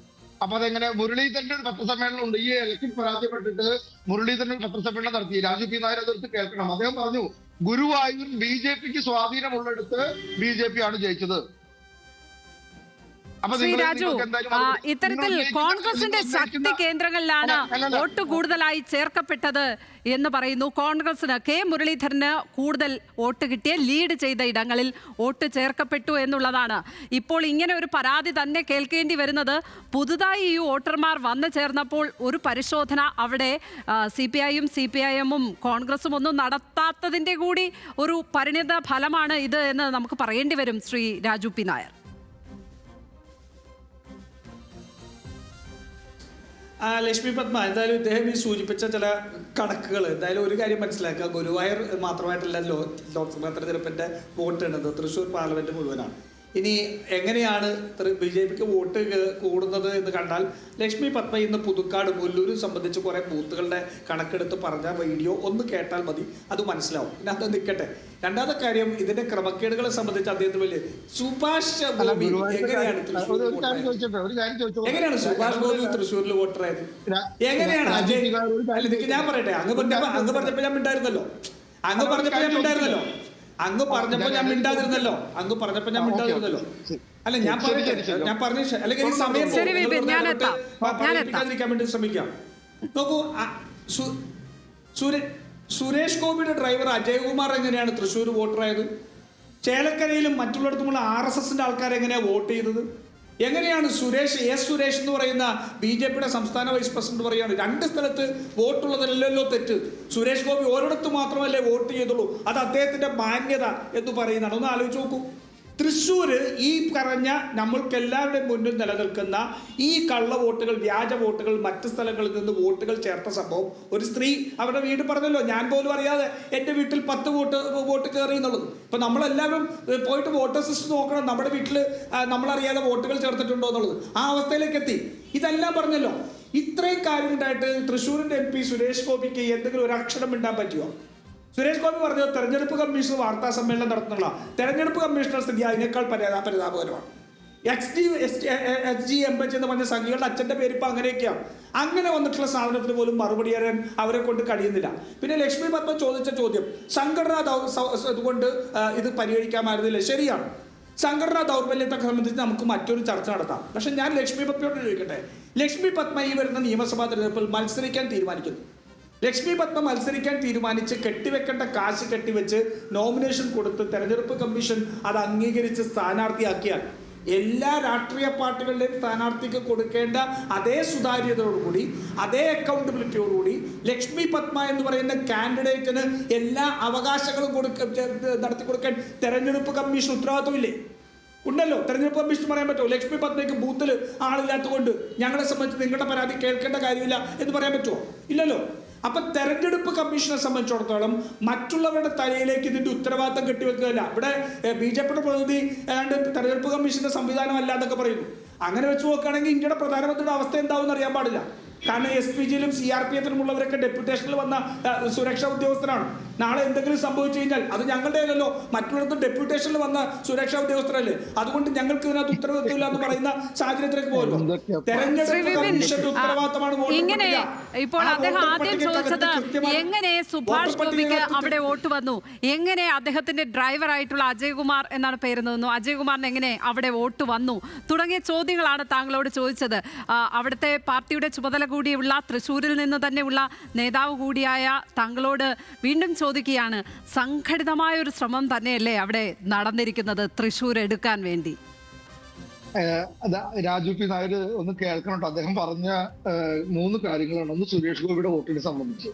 അപ്പൊ അതെങ്ങനെ മുരളീധരന്റെ ഒരു പത്രസമ്മേളനം ഉണ്ട്. ഈ ഇലക്ഷൻ പരാജയപ്പെട്ടിട്ട് മുരളീധരൻ ഒരു പത്രസമ്മേളനം നടത്തി. രാജു പി നായർ അതെടുത്ത് കേൾക്കണം. അദ്ദേഹം പറഞ്ഞു, ഗുരുവായൂർ BJPക്ക് സ്വാധീനമുള്ളിടത്ത് BJP ആണ് ജയിച്ചത്. ശ്രീ രാജു, ഇത്തരത്തിൽ കോൺഗ്രസിന്റെ ശക്തി കേന്ദ്രങ്ങളിലാണ് വോട്ട് കൂടുതലായി ചേർക്കപ്പെട്ടത് എന്ന് പറയുന്നു. കോൺഗ്രസിന് കെ മുരളീധരന് കൂടുതൽ വോട്ട് കിട്ടിയ ലീഡ് ചെയ്ത ഇടങ്ങളിൽ വോട്ട് ചേർക്കപ്പെട്ടു എന്നുള്ളതാണ്. ഇപ്പോൾ ഇങ്ങനെ ഒരു പരാതി തന്നെ കേൾക്കേണ്ടി വരുന്നത് പുതുതായി ഈ വോട്ടർമാർ വന്നു ചേർന്നപ്പോൾ ഒരു പരിശോധന അവിടെ CPIയും CPIMും കോൺഗ്രസും ഒന്നും നടത്താത്തതിന്റെ കൂടി ഒരു പരിണിത ഫലമാണ് ഇത് എന്ന് നമുക്ക് പറയേണ്ടി വരും. ശ്രീ രാജു പി നായർ. ലക്ഷ്മി പത്മ, എന്തായാലും ഇദ്ദേഹം ഈ സൂചിപ്പിച്ച ചില കണക്കുകൾ എന്തായാലും ഒരു കാര്യം മനസ്സിലാക്കുക. ഗുരുവായൂർ മാത്രമായിട്ടല്ല ലോക്സഭാ തെരഞ്ഞെടുപ്പിന്റെ വോട്ട് എണ്ണത്, തൃശ്ശൂർ പാർലമെന്റ് മുഴുവനാണ്. ഇനി എങ്ങനെയാണ് BJPക്ക് വോട്ട് കൂടുന്നത് എന്ന് കണ്ടാൽ ലക്ഷ്മി പത്മ ഇന്ന് പുതുക്കാട് മുല്ലൂരും സംബന്ധിച്ച് കുറെ ബൂത്തുകളുടെ കണക്കെടുത്ത് പറഞ്ഞ വീഡിയോ ഒന്ന് കേട്ടാൽ മതി, അത് മനസ്സിലാവും. പിന്നെ അത് നിൽക്കട്ടെ. രണ്ടാമത്തെ കാര്യം, ഇതിന്റെ ക്രമക്കേടുകളെ സംബന്ധിച്ച് അദ്ദേഹത്തിന് വലിയ സുഭാഷ് ഗോപി എങ്ങനെയാണ് സുഭാഷ് ഗോപി തൃശ്ശൂരിൽ വോട്ടറായത്? എങ്ങനെയാണ് അജയ്? ഞാൻ പറയട്ടെ, അങ്ങ് പറഞ്ഞപ്പോ ഞാൻ മിണ്ടായിരുന്നല്ലോ. അല്ല, ഞാൻ പറഞ്ഞ അല്ലെങ്കിൽ ഈ സമയം വേണ്ടി ശ്രമിക്കാം. നോക്കൂ, സുരേഷ് ഗോപിയുടെ ഡ്രൈവർ അജയ്കുമാർ എങ്ങനെയാണ് തൃശ്ശൂർ വോട്ടറായത്? ചേലക്കരയിലും മറ്റുള്ളിടത്തുമുള്ള RSSന്റെ ആൾക്കാർ എങ്ങനെയാണ് വോട്ട് ചെയ്തത്? എങ്ങനെയാണ് സുരേഷ് എന്ന് പറയുന്ന BJPയുടെ സംസ്ഥാന വൈസ് പ്രസിഡന്റ് പറയുകയാണ് 2 സ്ഥലത്ത് വോട്ടുള്ളതല്ലല്ലോ തെറ്റ്, സുരേഷ് ഗോപി ഒരിടത്ത് മാത്രമല്ലേ വോട്ട് ചെയ്തുള്ളൂ, അത് അദ്ദേഹത്തിന്റെ മാന്യത എന്ന് പറയുന്നതാണ്. ഒന്ന് ആലോചിച്ച് നോക്കൂ. തൃശ്ശൂർ ഈ പറഞ്ഞ നമ്മൾക്ക് എല്ലാവരുടെയും മുന്നിൽ നിലനിൽക്കുന്ന ഈ കള്ള വോട്ടുകൾ, വ്യാജ വോട്ടുകൾ, മറ്റ് സ്ഥലങ്ങളിൽ നിന്ന് വോട്ടുകൾ ചേർത്ത സംഭവം, ഒരു സ്ത്രീ അവരുടെ വീട് പറഞ്ഞല്ലോ, ഞാൻ പോലും അറിയാതെ എൻ്റെ വീട്ടിൽ 10 വോട്ട് കയറി എന്നുള്ളത്. ഇപ്പം നമ്മളെല്ലാവരും പോയിട്ട് വോട്ടർ ലിസ്റ്റ് നോക്കണം, നമ്മുടെ വീട്ടിൽ നമ്മളറിയാതെ വോട്ടുകൾ ചേർത്തിട്ടുണ്ടോ എന്നുള്ളത്. ആ അവസ്ഥയിലേക്ക് എത്തി. ഇതെല്ലാം പറഞ്ഞല്ലോ. ഇത്രയും കാര്യമുണ്ടായിട്ട് തൃശ്ശൂരിൻ്റെ MP സുരേഷ് ഗോപിക്ക് എന്തെങ്കിലും ഒരു അക്ഷരം മിണ്ടാൻ പറ്റുമോ? സുരേഷ് ഗോപി പറഞ്ഞത് തെരഞ്ഞെടുപ്പ് കമ്മീഷൻ വാർത്താ സമ്മേളനം നടത്തുന്നുള്ള തെരഞ്ഞെടുപ്പ് കമ്മീഷണർ സ്ഥിതി അതിനേക്കാൾ പരിതാപകരമാണ്. HG എംബച്ച് എന്ന് പറഞ്ഞ സംഘികളുടെ അച്ഛൻ്റെ പേര് ഇപ്പം അങ്ങനെയൊക്കെയാണ്. അങ്ങനെ വന്നിട്ടുള്ള സാധനത്തിന് പോലും മറുപടി അറിയാൻ അവരെ കൊണ്ട് കഴിയുന്നില്ല. പിന്നെ ലക്ഷ്മി പത്മ ചോദിച്ച ചോദ്യം, സംഘടനാ ഇതുകൊണ്ട് ഇത് പരിഹരിക്കാമായിരുന്നില്ല. ശരിയാണ്, സംഘടനാ ദൗർബല്യത്തെ സംബന്ധിച്ച് നമുക്ക് മറ്റൊരു ചർച്ച നടത്താം. പക്ഷെ ഞാൻ ലക്ഷ്മി പത്മയോട് ചോദിക്കട്ടെ, ലക്ഷ്മി പത്മ ഈ വരുന്ന നിയമസഭാ തെരഞ്ഞെടുപ്പിൽ മത്സരിക്കാൻ തീരുമാനിക്കുന്നു. ലക്ഷ്മി പത്മ മത്സരിക്കാൻ തീരുമാനിച്ച് കെട്ടിവെക്കേണ്ട കാശ് കെട്ടിവെച്ച് നോമിനേഷൻ കൊടുത്ത് തെരഞ്ഞെടുപ്പ് കമ്മീഷൻ അത് അംഗീകരിച്ച് സ്ഥാനാർത്ഥിയാക്കിയാൽ എല്ലാ രാഷ്ട്രീയ പാർട്ടികളുടെയും സ്ഥാനാർത്ഥിക്ക് കൊടുക്കേണ്ട അതേ സുതാര്യതയോടുകൂടി, അതേ അക്കൗണ്ടബിലിറ്റിയോടുകൂടി ലക്ഷ്മി പത്മ എന്ന് പറയുന്ന കാൻഡിഡേറ്റിന് എല്ലാ അവകാശങ്ങളും നടത്തി കൊടുക്കാൻ തെരഞ്ഞെടുപ്പ് കമ്മീഷൻ ഉത്തരവാദിത്വമില്ലേ? ഉണ്ടല്ലോ. തെരഞ്ഞെടുപ്പ് കമ്മീഷൻ പറയാൻ പറ്റുമോ ലക്ഷ്മി പത്മയ്ക്ക് ബൂത്തിൽ ആളില്ലാത്തതുകൊണ്ട് ഞങ്ങളെ സംബന്ധിച്ച് നിങ്ങളുടെ പരാതി കേൾക്കേണ്ട കാര്യമില്ല എന്ന് പറയാൻ പറ്റുമോ? ഇല്ലല്ലോ. അപ്പം തെരഞ്ഞെടുപ്പ് കമ്മീഷനെ സംബന്ധിച്ചിടത്തോളം മറ്റുള്ളവരുടെ തലയിലേക്ക് ഇതിൻ്റെ ഉത്തരവാദിത്തം കെട്ടിവെക്കുകയല്ല. ഇവിടെ BJPയുടെ പ്രതിനിധി ഏതാണ്ട് തെരഞ്ഞെടുപ്പ് കമ്മീഷന്റെ സംവിധാനം അല്ല എന്നൊക്കെ പറയുന്നു. അങ്ങനെ വെച്ച് നോക്കുകയാണെങ്കിൽ ഇന്ത്യയുടെ പ്രധാനമന്ത്രിയുടെ അവസ്ഥ എന്താണെന്ന് അറിയാൻ പാടില്ല. കാരണം SPGയിലും CRPFിലും ഉള്ളവരൊക്കെ ഡെപ്യൂട്ടേഷനിൽ വന്ന സുരക്ഷാ ഉദ്യോഗസ്ഥരാണ്. നാളെ എന്തെങ്കിലും സംഭവിച്ചു കഴിഞ്ഞാൽ അത് ഞങ്ങളുടെ അല്ലല്ലോ, മറ്റുള്ളവർക്ക് ഡെപ്യൂട്ടേഷനിൽ വന്ന സുരക്ഷാ ഉദ്യോഗസ്ഥരല്ലേ. അതുകൊണ്ട് ഞങ്ങൾക്ക് ഇതിനകത്ത് ഉത്തരവാദിത്വമില്ല എന്ന് പറയുന്ന സാഹചര്യത്തിലേക്ക് പോകുമല്ലോ. തെരഞ്ഞെടുപ്പ് കമ്മീഷന്റെ ഉത്തരവാദിത്തമാണ്. ഇങ്ങനെ ഇപ്പോൾ അദ്ദേഹം ആദ്യം ചോദിച്ചത് എങ്ങനെ സുഭാഷ് ഗോപിക്ക് അവിടെ വോട്ട് വന്നു, എങ്ങനെ അദ്ദേഹത്തിന്റെ ഡ്രൈവർ ആയിട്ടുള്ള അജയ്കുമാർ എന്നാണ് പേരുന്നു, അജയ്കുമാറിന് എങ്ങനെ അവിടെ വോട്ട് വന്നു തുടങ്ങിയ ചോദ്യങ്ങളാണ് താങ്കളോട് ചോദിച്ചത്. അവിടുത്തെ പാർട്ടിയുടെ ചുമതല കൂടിയുള്ള തൃശ്ശൂരിൽ നിന്ന് തന്നെയുള്ള നേതാവ് കൂടിയായ താങ്കളോട് വീണ്ടും ചോദിക്കുകയാണ്, സംഘടിതമായ ഒരു ശ്രമം തന്നെയല്ലേ അവിടെ നടന്നിരിക്കുന്നത് തൃശ്ശൂർ എടുക്കാൻ വേണ്ടി? രാജു പി നായർ ഒന്ന് കേൾക്കണം. അദ്ദേഹം പറഞ്ഞ 3 കാര്യങ്ങളാണ്. ഒന്ന് സുരേഷ് ഗോപിയുടെ വോട്ടിനെ സംബന്ധിച്ച്.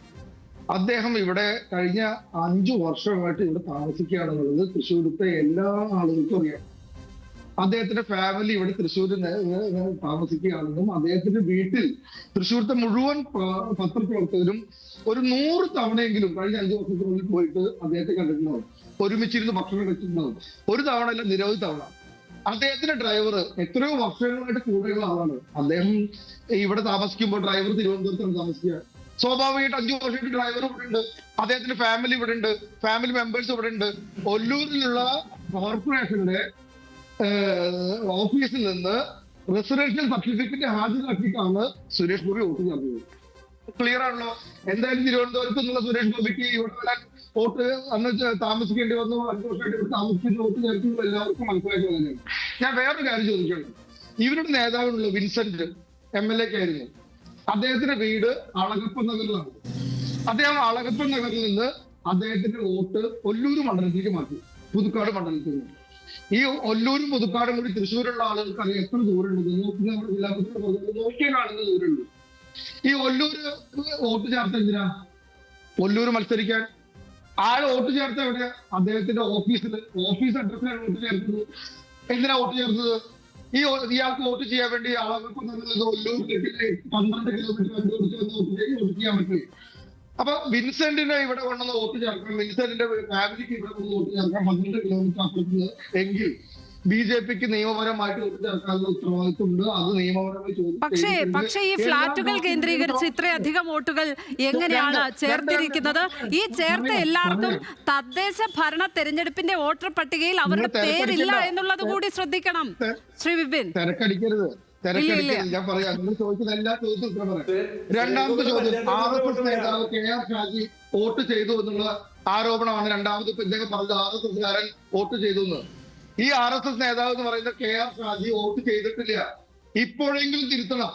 അദ്ദേഹം ഇവിടെ കഴിഞ്ഞ 5 വർഷമായിട്ട് ഇവിടെ താമസിക്കുകയാണെന്നുള്ളത് തൃശ്ശൂരത്തെ എല്ലാ ആളുകൾക്കും അറിയാം. അദ്ദേഹത്തിന്റെ ഫാമിലി ഇവിടെ തൃശ്ശൂരിൽ താമസിക്കുകയാണെന്നും അദ്ദേഹത്തിന്റെ വീട്ടിൽ തൃശ്ശൂരത്തെ മുഴുവൻ പത്രപ്രവർത്തകരും ഒരു 100 തവണയെങ്കിലും കഴിഞ്ഞ 5 വർഷത്തിനുള്ളിൽ പോയിട്ട് അദ്ദേഹത്തെ കണ്ടിട്ടുണ്ടാവും, ഒരുമിച്ചിരുന്ന് ഭക്ഷണം കഴിച്ചിട്ടുണ്ടാവും. ഒരു തവണ അല്ല, നിരവധി തവണ. അദ്ദേഹത്തിന്റെ ഡ്രൈവർ എത്രയോ വർഷങ്ങളായിട്ട് കൂടെയുള്ള ആളാണ്. അദ്ദേഹം ഇവിടെ താമസിക്കുമ്പോൾ ഡ്രൈവർ തിരുവനന്തപുരത്താണ് താമസിക്കുക. സ്വാഭാവികമായിട്ട് 5 വർഷമായിട്ട് ഡ്രൈവർ ഇവിടെ ഉണ്ട്, അദ്ദേഹത്തിന്റെ ഫാമിലി ഇവിടെ ഉണ്ട്, ഫാമിലി മെമ്പേഴ്സ് ഇവിടെ ഉണ്ട്. ഒല്ലൂരിലുള്ള കോർപ്പറേഷന്റെ ഓഫീസിൽ നിന്ന് റെസിഡൻഷ്യൽ സർട്ടിഫിക്കറ്റ് ഹാജരാക്കിയിട്ടാണ് സുരേഷ് ഗോപി വോട്ട് ചേർന്നത്. ക്ലിയർ ആണല്ലോ. എന്തായാലും തിരുവനന്തപുരത്ത് നിന്നുള്ള സുരേഷ് ഗോപിക്ക് ഇവിടെ വരാൻ വോട്ട് അന്ന് താമസിക്കേണ്ടി വന്നു, 5 വർഷമായിട്ട് താമസിക്കുന്ന വോട്ട് ചേർക്കുന്നത് എല്ലാവർക്കും മനസ്സിലാക്കി തന്നെയാണ്. ഞാൻ വേറൊരു കാര്യം ചോദിക്കണം. ഇവരുടെ നേതാവിനുള്ള വിൻസെന്റ് MLA ആയിരുന്നു. അദ്ദേഹത്തിന്റെ വീട് അളഗപ്പൻ നഗറിലാണ്. അദ്ദേഹം അളഗപ്പൻ നഗറിൽ നിന്ന് അദ്ദേഹത്തിന്റെ വോട്ട് ഒല്ലൂർ മണ്ഡലത്തിലേക്ക് മാറ്റി, പുതുക്കാട് മണ്ഡലത്തിൽ നിന്ന്. ഈ ഒല്ലൂരും പുതുക്കാടും കൂടി തൃശ്ശൂരുള്ള ആളുകൾക്ക് അറിയാം എത്ര ദൂരമുണ്ട്. നോക്കിയാൽ കാണുന്ന ദൂരമുണ്ട്. ഈ ഒല്ലൂര് വോട്ട് ചേർത്ത എന്തിനാ? ഒല്ലൂര് മത്സരിക്കാൻ ആള് വോട്ട് ചേർത്ത എവിടെ? അദ്ദേഹത്തിന്റെ ഓഫീസ് അഡ്രസ്സിലാണ് വോട്ട് ചേർത്തത്. എന്തിനാ വോട്ട് ചേർത്തത്? ഇയാൾക്ക് വോട്ട് ചെയ്യാൻ വേണ്ടി ആളുകൾക്ക് ഒല്ലൂരിലേക്ക് 12 കിലോമീറ്റർ വോട്ട് ചെയ്യാൻ പറ്റും. അപ്പൊ വിൻസെന്റിനെ ഇവിടെ കൊണ്ടുവന്ന് വോട്ട് ചേർക്കാം, വിൻസെന്റിന്റെ ഫാമിലിക്ക് ഇവിടെ കൊണ്ട് വോട്ട് ചേർക്കാം 12 കിലോമീറ്റർ അപ്പുറത്ത് എങ്കിൽ BJPക്ക് നിയമപരമായിട്ട് വോട്ട് ചേർക്കാനുള്ള ഉത്തരവാദിത്വമുണ്ട്. അത് നിയമപരമായി പക്ഷേ ഈ ഫ്ളാറ്റുകൾ കേന്ദ്രീകരിച്ച് ഇത്രയധികം വോട്ടുകൾ എങ്ങനെയാണ് ചേർത്തിരിക്കുന്നത്? ഈ ചേർത്ത എല്ലാവർക്കും തദ്ദേശ ഭരണ തെരഞ്ഞെടുപ്പിന്റെ വോട്ടർ പട്ടികയിൽ അവരുടെ പേരില്ല എന്നുള്ളത് കൂടി ശ്രദ്ധിക്കണം ശ്രീ വിപിൻ. തിരക്കടിക്കരുത്. ഞാൻ പറയാം, നിങ്ങൾ ചോദിക്കുന്ന എല്ലാ ചോദ്യത്തിനും ഉത്തരം പറയാം. രണ്ടാമത്തെ ചോദ്യം, RSS നേതാവ് KR ഷാജി വോട്ട് ചെയ്തു എന്നുള്ള ആരോപണമാണ് രണ്ടാമത്. ഇപ്പൊ ഇദ്ദേഹം പറഞ്ഞത് RSSകാരൻ വോട്ട് ചെയ്തു എന്ന്. ഈ RSS നേതാവ് എന്ന് പറയുന്ന KR ഷാജി വോട്ട് ചെയ്തിട്ടില്ല. ഇപ്പോഴെങ്കിലും തിരുത്തണം.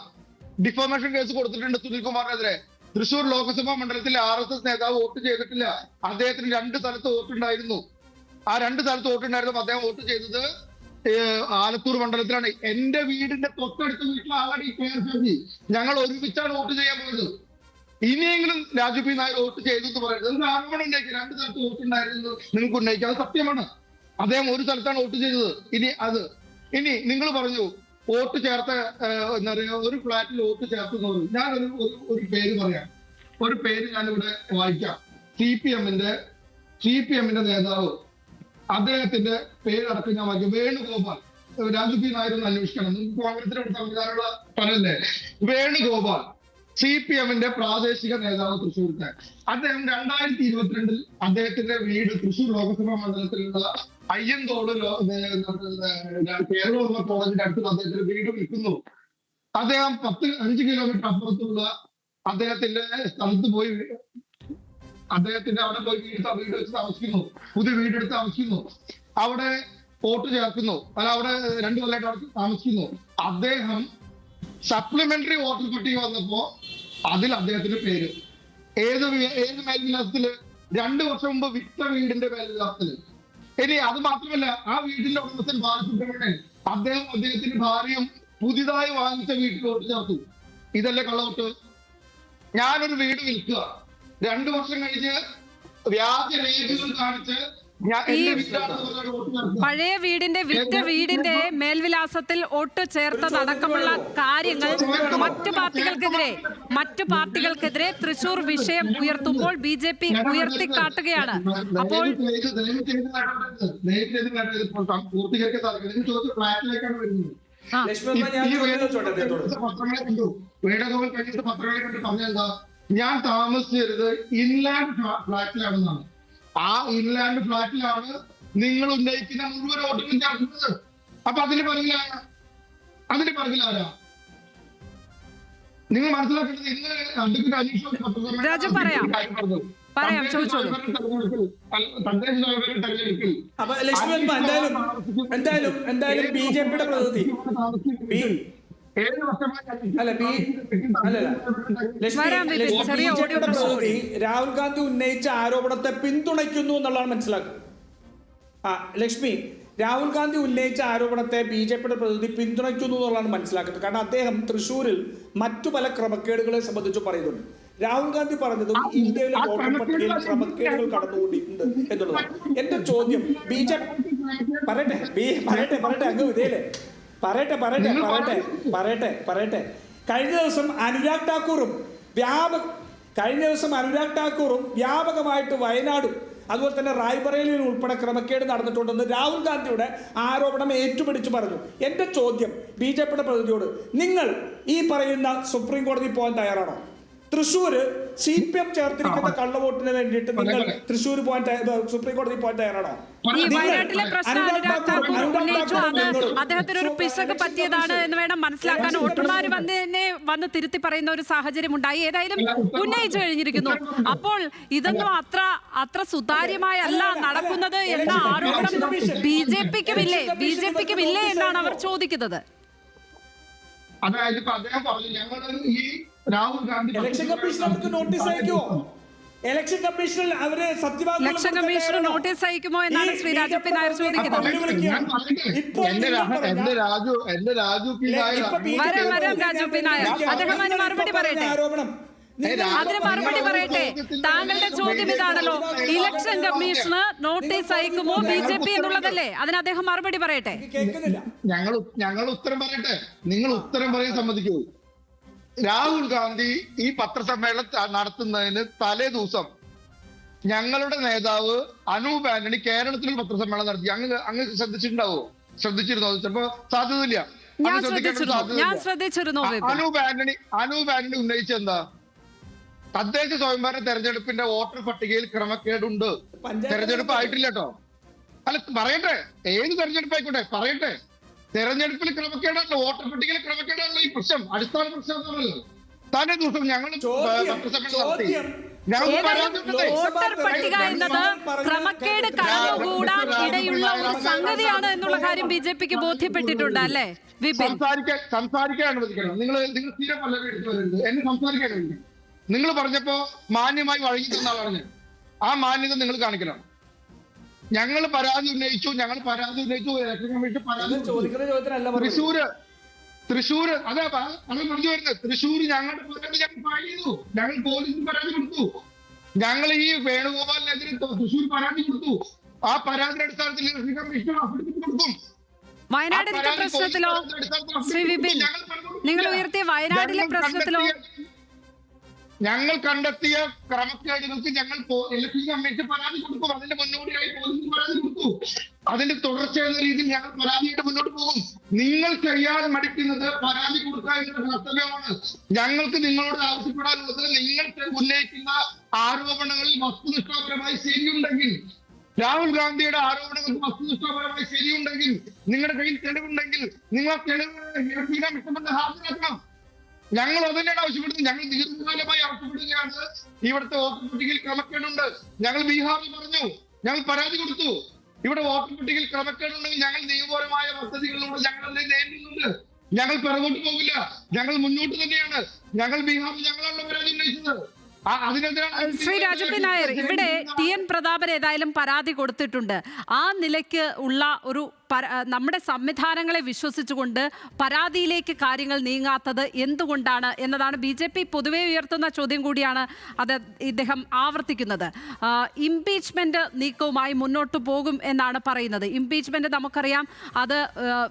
ഡിഫോമേഷൻ കേസ് കൊടുത്തിട്ടുണ്ട് സുനിൽകുമാറിനെതിരെ. തൃശൂർ ലോക്സഭാ മണ്ഡലത്തിൽ RSS നേതാവ് വോട്ട് ചെയ്തിട്ടില്ല. അദ്ദേഹത്തിന് 2 സ്ഥലത്ത് വോട്ടുണ്ടായിരുന്നു. ആ 2 സ്ഥലത്ത് വോട്ടുണ്ടായിരുന്നു. അദ്ദേഹം വോട്ട് ചെയ്തത് ആലത്തൂർ മണ്ഡലത്തിലാണ്. എന്റെ വീടിന്റെ തൊട്ടടുത്ത വീട്ടിലെ ആളാണ് ഈ KR ഷാജി. ഞങ്ങൾ ഒരുമിച്ചാണ് വോട്ട് ചെയ്യാൻ പോയത്. ഇനിയെങ്കിലും രാജു പി നായർ വോട്ട് ചെയ്തു എന്ന് പറയുന്നത് നിങ്ങൾക്ക് ആരോപണം ഉന്നയിക്കുക. 2 സ്ഥലത്ത് വോട്ടുണ്ടായിരുന്നു നിങ്ങൾക്ക് ഉന്നയിക്കുക, അത് സത്യമാണ്. അദ്ദേഹം ഒരു സ്ഥലത്താണ് വോട്ട് ചെയ്തത്. ഇനി നിങ്ങൾ പറഞ്ഞു വോട്ട് ചേർത്ത എന്താ പറയുക, ഒരു ഫ്ലാറ്റിൽ വോട്ട് ചേർത്തെന്ന് പറഞ്ഞു. ഞാൻ ഒരു പേര് പറയാം. ഒരു പേര് ഞാനിവിടെ വായിക്കാം. CPM-ന്റെ നേതാവ്, അദ്ദേഹത്തിന്റെ പേരടക്കം ഞാൻ വായിക്കും. വേണുഗോപാൽ. രാജു പി നായർ ഒന്ന് അന്വേഷിക്കണം. കോൺഗ്രസിനോട് സംവിധാനമുള്ള പലല്ലേ. വേണുഗോപാൽ CPM-ന്റെ പ്രാദേശിക നേതാവ് തൃശ്ശൂർത്തെ. അദ്ദേഹം 2022 അദ്ദേഹത്തിന്റെ വീട് തൃശ്ശൂർ ലോക്സഭാ മണ്ഡലത്തിലുള്ള അയ്യന്തോട് കേരള കോളേജിന്റെ അടുത്ത് അദ്ദേഹത്തിന്റെ വീട് വിൽക്കുന്നു. അദ്ദേഹം 5 കിലോമീറ്റർ അപ്പുറത്തുള്ള അദ്ദേഹത്തിന്റെ സ്ഥലത്ത് പോയി അവിടെ പോയി വീട് വെച്ച് താമസിക്കുന്നു. പുതിയ വീടെടുത്ത് താമസിക്കുന്നു. അവിടെ വോട്ട് ചേർക്കുന്നു. അവിടെ 2 കൊല്ലമായിട്ട് അവിടെ താമസിക്കുന്നു. അദ്ദേഹം സപ്ലിമെന്ററി വോട്ടർ പട്ടിക വന്നപ്പോ അതിൽ അദ്ദേഹത്തിന്റെ പേര് ഏത് മേൽവിലാസത്തില്? 2 വർഷം മുമ്പ് വിറ്റ വീടിന്റെ മേൽവിലാസത്തില്. ഇനി അത് മാത്രമല്ല, ആ വീടിന്റെ ഉടമസ്ഥൻ ബാലസുബ്രഹ്മണ്യൻ, അദ്ദേഹത്തിന്റെ ഭാര്യയും പുതിയതായി വാങ്ങിച്ച വീട്ടിൽ വോട്ട് ചേർത്തു. ഇതല്ലേ കള്ളവോട്ട്? ഞാനൊരു വീട് വിൽക്കുക, 2 വർഷം കഴിഞ്ഞ് വ്യാജ രേഖകൾ കാണിച്ച് പഴയ വിറ്റ വീടിന്റെ മേൽവിലാസത്തിൽ വോട്ട് ചേർത്തതടക്കമുള്ള കാര്യങ്ങൾ മറ്റു പാർട്ടികൾക്കെതിരെ തൃശൂർ വിഷയം ഉയർത്തുമ്പോൾ BJP ഉയർത്തിക്കാട്ടുകയാണ്. അപ്പോൾ ഞാൻ താമസിച്ചത് ഇൻലാൻഡ് ഫ്ലാറ്റിലാണെന്നാണ്. ആ ഇൻലാൻഡ് ഫ്ലാറ്റിലാണ് നിങ്ങൾ ഉന്നയിക്കുന്ന മുഴുവൻ വോട്ടുകളും ചേർക്കുന്നത്. അപ്പൊ അതിന് പിറകിലാരാ? നിങ്ങൾ മനസ്സിലാക്കേണ്ടത് ഇന്ന് അഡ്വക്കേറ്റ് അനീഷ് തെരഞ്ഞെടുപ്പിൽ അപ്പൊ ലക്ഷ്മി എന്തായാലും BJPയുടെ പ്രതിനിധി രാഹുൽ ഗാന്ധി ഉന്നയിച്ച ആരോപണത്തെ പിന്തുണയ്ക്കുന്നു എന്നുള്ളതാണ് മനസ്സിലാക്കുന്നത്. ലക്ഷ്മി, രാഹുൽ ഗാന്ധി ഉന്നയിച്ച ആരോപണത്തെ BJPയുടെ പ്രതിനിധി പിന്തുണയ്ക്കുന്നു എന്നുള്ളതാണ് മനസ്സിലാക്കുന്നത്. കാരണം അദ്ദേഹം തൃശ്ശൂരിൽ മറ്റു പല ക്രമക്കേടുകളെ സംബന്ധിച്ച് പറയുന്നുണ്ട്. രാഹുൽ ഗാന്ധി പറഞ്ഞതും ഇന്ത്യയിലെ വോട്ടർ പട്ടികയിൽ ക്രമക്കേടുകൾ കടന്നുകൂടിയിട്ടുണ്ട് എന്നുള്ളതാണ്. എന്റെ ചോദ്യം, BJP പറയട്ടെ അങ്ങ് ഇതേലെ പറയട്ടെ. കഴിഞ്ഞ ദിവസം അനുരാഗ് ഠാക്കൂറും വ്യാപകമായിട്ട് വയനാടും അതുപോലെ തന്നെ റായ്ബറേലിയിൽ ഉൾപ്പെടെ ക്രമക്കേട് നടന്നിട്ടുണ്ടെന്ന് രാഹുൽ ഗാന്ധിയുടെ ആരോപണം ഏറ്റുപിടിച്ചു പറഞ്ഞു. എന്റെ ചോദ്യം BJPയുടെ പ്രതിനിധിയോട്, നിങ്ങൾ ഈ പറയുന്ന സുപ്രീം കോടതി പോകാൻ തയ്യാറാണോ? തൃശ്ശൂർ CPM ചേർത്തിരിക്കുന്ന കള്ളവോട്ടിന് വേണ്ടിയിട്ട് നിങ്ങൾ തൃശ്ശൂർ പോകാൻ സുപ്രീം കോടതി പോകാൻ തയ്യാറാണോ? ഈ വയനാട്ടിലെ പ്രശ്നം അനുരാഗ് താക്കൂർ ഉന്നയിച്ചു. അത് അദ്ദേഹത്തിന് ഒരു പിശക് പറ്റിയതാണ് എന്ന് വേണം മനസ്സിലാക്കാൻ. വോട്ടർമാർ വന്ന് തിരുത്തി പറയുന്ന ഒരു സാഹചര്യം ഉണ്ടായി. ഏതായാലും ഉന്നയിച്ചു കഴിഞ്ഞിരിക്കുന്നു. അപ്പോൾ ഇതൊന്നും അത്ര സുതാര്യമായല്ല നടക്കുന്നത് എന്ന ആരോപണം ബിജെപിക്കും ഇല്ലേ എന്നാണ് അവർ ചോദിക്കുന്നത്. അതായത് ഇപ്പൊ അദ്ദേഹം പറഞ്ഞു ഞങ്ങൾ ഈ രാഹുൽ ഗാന്ധി ഇലക്ഷൻ കമ്മീഷൻ അവർക്ക് നോട്ടീസ് അയക്കുമോ? ഇലക്ഷൻ കമ്മീഷനിൽ അവര് സത്യവാങ്മൂലം ഇലക്ഷൻ കമ്മീഷന് നോട്ടീസ് അയക്കുമോ എന്നാണ് ശ്രീ രാജു പി നായർ ചോദിക്കുന്നത്. എന്റെ രാജു പി നായർ വരാം രാജു പി നായർ, അദ്ദേഹം അതിന് മറുപടി പറയട്ടെ. അതിന് മറുപടി പറയട്ടെ. താങ്കളുടെ ചോദ്യം ഇതാണല്ലോ, ഇലക്ഷൻ കമ്മീഷന് നോട്ടീസ് അയക്കുമോ BJP എന്നുള്ളതല്ലേ? അതിന് അദ്ദേഹം മറുപടി പറയട്ടെ. ഞങ്ങൾ ഉത്തരം പറയട്ടെ. നിങ്ങൾ ഉത്തരം പറയാൻ സമ്മതിക്കൂ? രാഹുൽ ഗാന്ധി ഈ പത്രസമ്മേളനം നടത്തുന്നതിന് തലേ ദിവസം ഞങ്ങളുടെ നേതാവ് അനൂപ് ആന്റണി കേരളത്തിൽ പത്രസമ്മേളനം നടത്തി. അങ്ങ് ശ്രദ്ധിച്ചിരുന്നോ? ചിലപ്പോ സാധ്യതയില്ല. ഞാൻ ശ്രദ്ധിച്ചിരുന്നു. അനൂപ് ആന്റണി ഉന്നയിച്ചെന്താ? തദ്ദേശ സ്വയംഭരണ തെരഞ്ഞെടുപ്പിന്റെ വോട്ടർ പട്ടികയിൽ ക്രമക്കേടുണ്ട്. തെരഞ്ഞെടുപ്പ് ആയിട്ടില്ല കേട്ടോ. അല്ല പറയട്ടെ, ഏത് തെരഞ്ഞെടുപ്പ് ആയിക്കോട്ടെ പറയട്ടെ. തെരഞ്ഞെടുപ്പിൽ ക്രമക്കേടാണല്ലോ, വോട്ടർ പട്ടികയിൽ ക്രമക്കേടാണല്ലോ ഈ പ്രശ്നം. അടിസ്ഥാന പ്രശ്നം എന്താണല്ലോ. തലേ ദിവസം ഞങ്ങൾ വോട്ടർ പട്ടിക എന്നത് ക്രമക്കേട് കടന്നുകൂടാൻ ഇടയുള്ള ഒരു സംഗതിയാണ് എന്നുള്ള കാര്യം BJPക്ക് ബോധ്യപ്പെട്ടിട്ടുണ്ട് അല്ലേ? സംസാരിക്കാൻ അനുവദിക്കണം. നിങ്ങൾ തീരെ പല്ലവി എടുത്തു വരുന്നത്. എന്നെ സംസാരിക്കാൻ അനുവദിക്കണം. നിങ്ങൾ പറഞ്ഞപ്പോ മാന്യമായി വഴങ്ങി തന്നാ പറഞ്ഞത്. ആ മാന്യത നിങ്ങൾ കാണിക്കണം. ഞങ്ങൾ പരാതി ഉന്നയിച്ചു. ഇലക്ഷൻ കമ്മീഷൻ പരാതി. തൃശ്ശൂര് അതാ പറഞ്ഞു വരുന്നത്. തൃശ്ശൂര് ഞങ്ങളുടെ പരാതി ഞങ്ങൾ ഫയൽ ചെയ്തു. ഞങ്ങൾ പോലീസിന് പരാതി കൊടുത്തു. ഞങ്ങൾ ഈ വേണുഗോപാലിനെതിരെ തൃശ്ശൂർ പരാതി കൊടുത്തു. ആ പരാതിയുടെ അടിസ്ഥാനത്തിൽ ഇലക്ഷൻ കമ്മീഷൻ അഭ്യർത്ഥിച്ചു കൊടുക്കും. വയനാടിന്റെ പ്രശ്നത്തിലോ ശ്രീ വിപിൻ, നിങ്ങൾ ഉയർത്തിയ വയനാട്ടിലെ പ്രശ്നത്തിലോ ഞങ്ങൾ കണ്ടെത്തിയ ക്രമക്കേടുകൾക്ക് ഞങ്ങൾ ഇലക്ഷൻ കമ്മീഷൻ പരാതി കൊടുക്കും. അതിന്റെ മുന്നോടിയായി പോലീസിന് പരാതി കൊടുത്തു. അതിന്റെ തുടർച്ചയെന്ന രീതിയിൽ ഞങ്ങൾ പരാതിയായിട്ട് മുന്നോട്ട് പോകും. നിങ്ങൾ ചെയ്യാൻ മടിക്കുന്നത് പരാതി കൊടുക്കുക എന്ന കർത്തവ്യമാണ്. ഞങ്ങൾക്ക് നിങ്ങളോട് ആവശ്യപ്പെടാനുള്ളത്, നിങ്ങൾ ഉന്നയിക്കുന്ന ആരോപണങ്ങളിൽ വസ്തുനിഷ്ഠാപരമായി ശരിയുണ്ടെങ്കിൽ, രാഹുൽ ഗാന്ധിയുടെ ആരോപണങ്ങൾക്ക് വസ്തുനിഷ്ഠാപരമായി ശരിയുണ്ടെങ്കിൽ, നിങ്ങളുടെ കയ്യിൽ തെളിവുണ്ടെങ്കിൽ നിങ്ങൾ തെളിവ് ഇലക്ഷൻ കമ്മീഷൻ ഹാജരാക്കണം. ഞങ്ങൾ അതുതന്നെയാണ് ആവശ്യപ്പെടുന്നത്. ഞങ്ങൾ ദീർഘകാലമായി ആവശ്യപ്പെടുകയാണ്. ഇവിടുത്തെ വോട്ടർ പട്ടികയിൽ ക്രമക്കേടുണ്ട്. ഞങ്ങൾ ബീഹാറിൽ പറഞ്ഞു, ഞങ്ങൾ പരാതി കൊടുത്തു. ഇവിടെ വോട്ടർ പട്ടികയിൽ ക്രമക്കേടുണ്ടെങ്കിൽ ഞങ്ങൾ നിയമപരമായ പദ്ധതികളിലൂടെ ഞങ്ങൾ അതിനെ നേരിടുന്നുണ്ട്. ഞങ്ങൾ പിറകോട്ട് പോകില്ല. ഞങ്ങൾ മുന്നോട്ട് തന്നെയാണ്. ഞങ്ങൾ ബീഹാറിൽ ഞങ്ങളാണല്ലോ പരാതി ഉന്നയിച്ചത്. ശ്രീ രാജു പി നായർ, ഇവിടെ TN പ്രതാപൻ ഏതായാലും പരാതി കൊടുത്തിട്ടുണ്ട്. ആ നിലയ്ക്ക് ഉള്ള ഒരു നമ്മുടെ സംവിധാനങ്ങളെ വിശ്വസിച്ചുകൊണ്ട് പരാതിയിലേക്ക് കാര്യങ്ങൾ നീങ്ങാത്തത് എന്തുകൊണ്ടാണ് എന്നതാണ് BJP പൊതുവെ ഉയർത്തുന്ന ചോദ്യം കൂടിയാണ്. അത് ഇദ്ദേഹം ആവർത്തിക്കുന്നത്. ഇംപീച്ച്മെന്റ് നീക്കവുമായി മുന്നോട്ട് പോകും എന്നാണ് പറയുന്നത്. ഇംപീച്ച്മെന്റ് നമുക്കറിയാം, അത്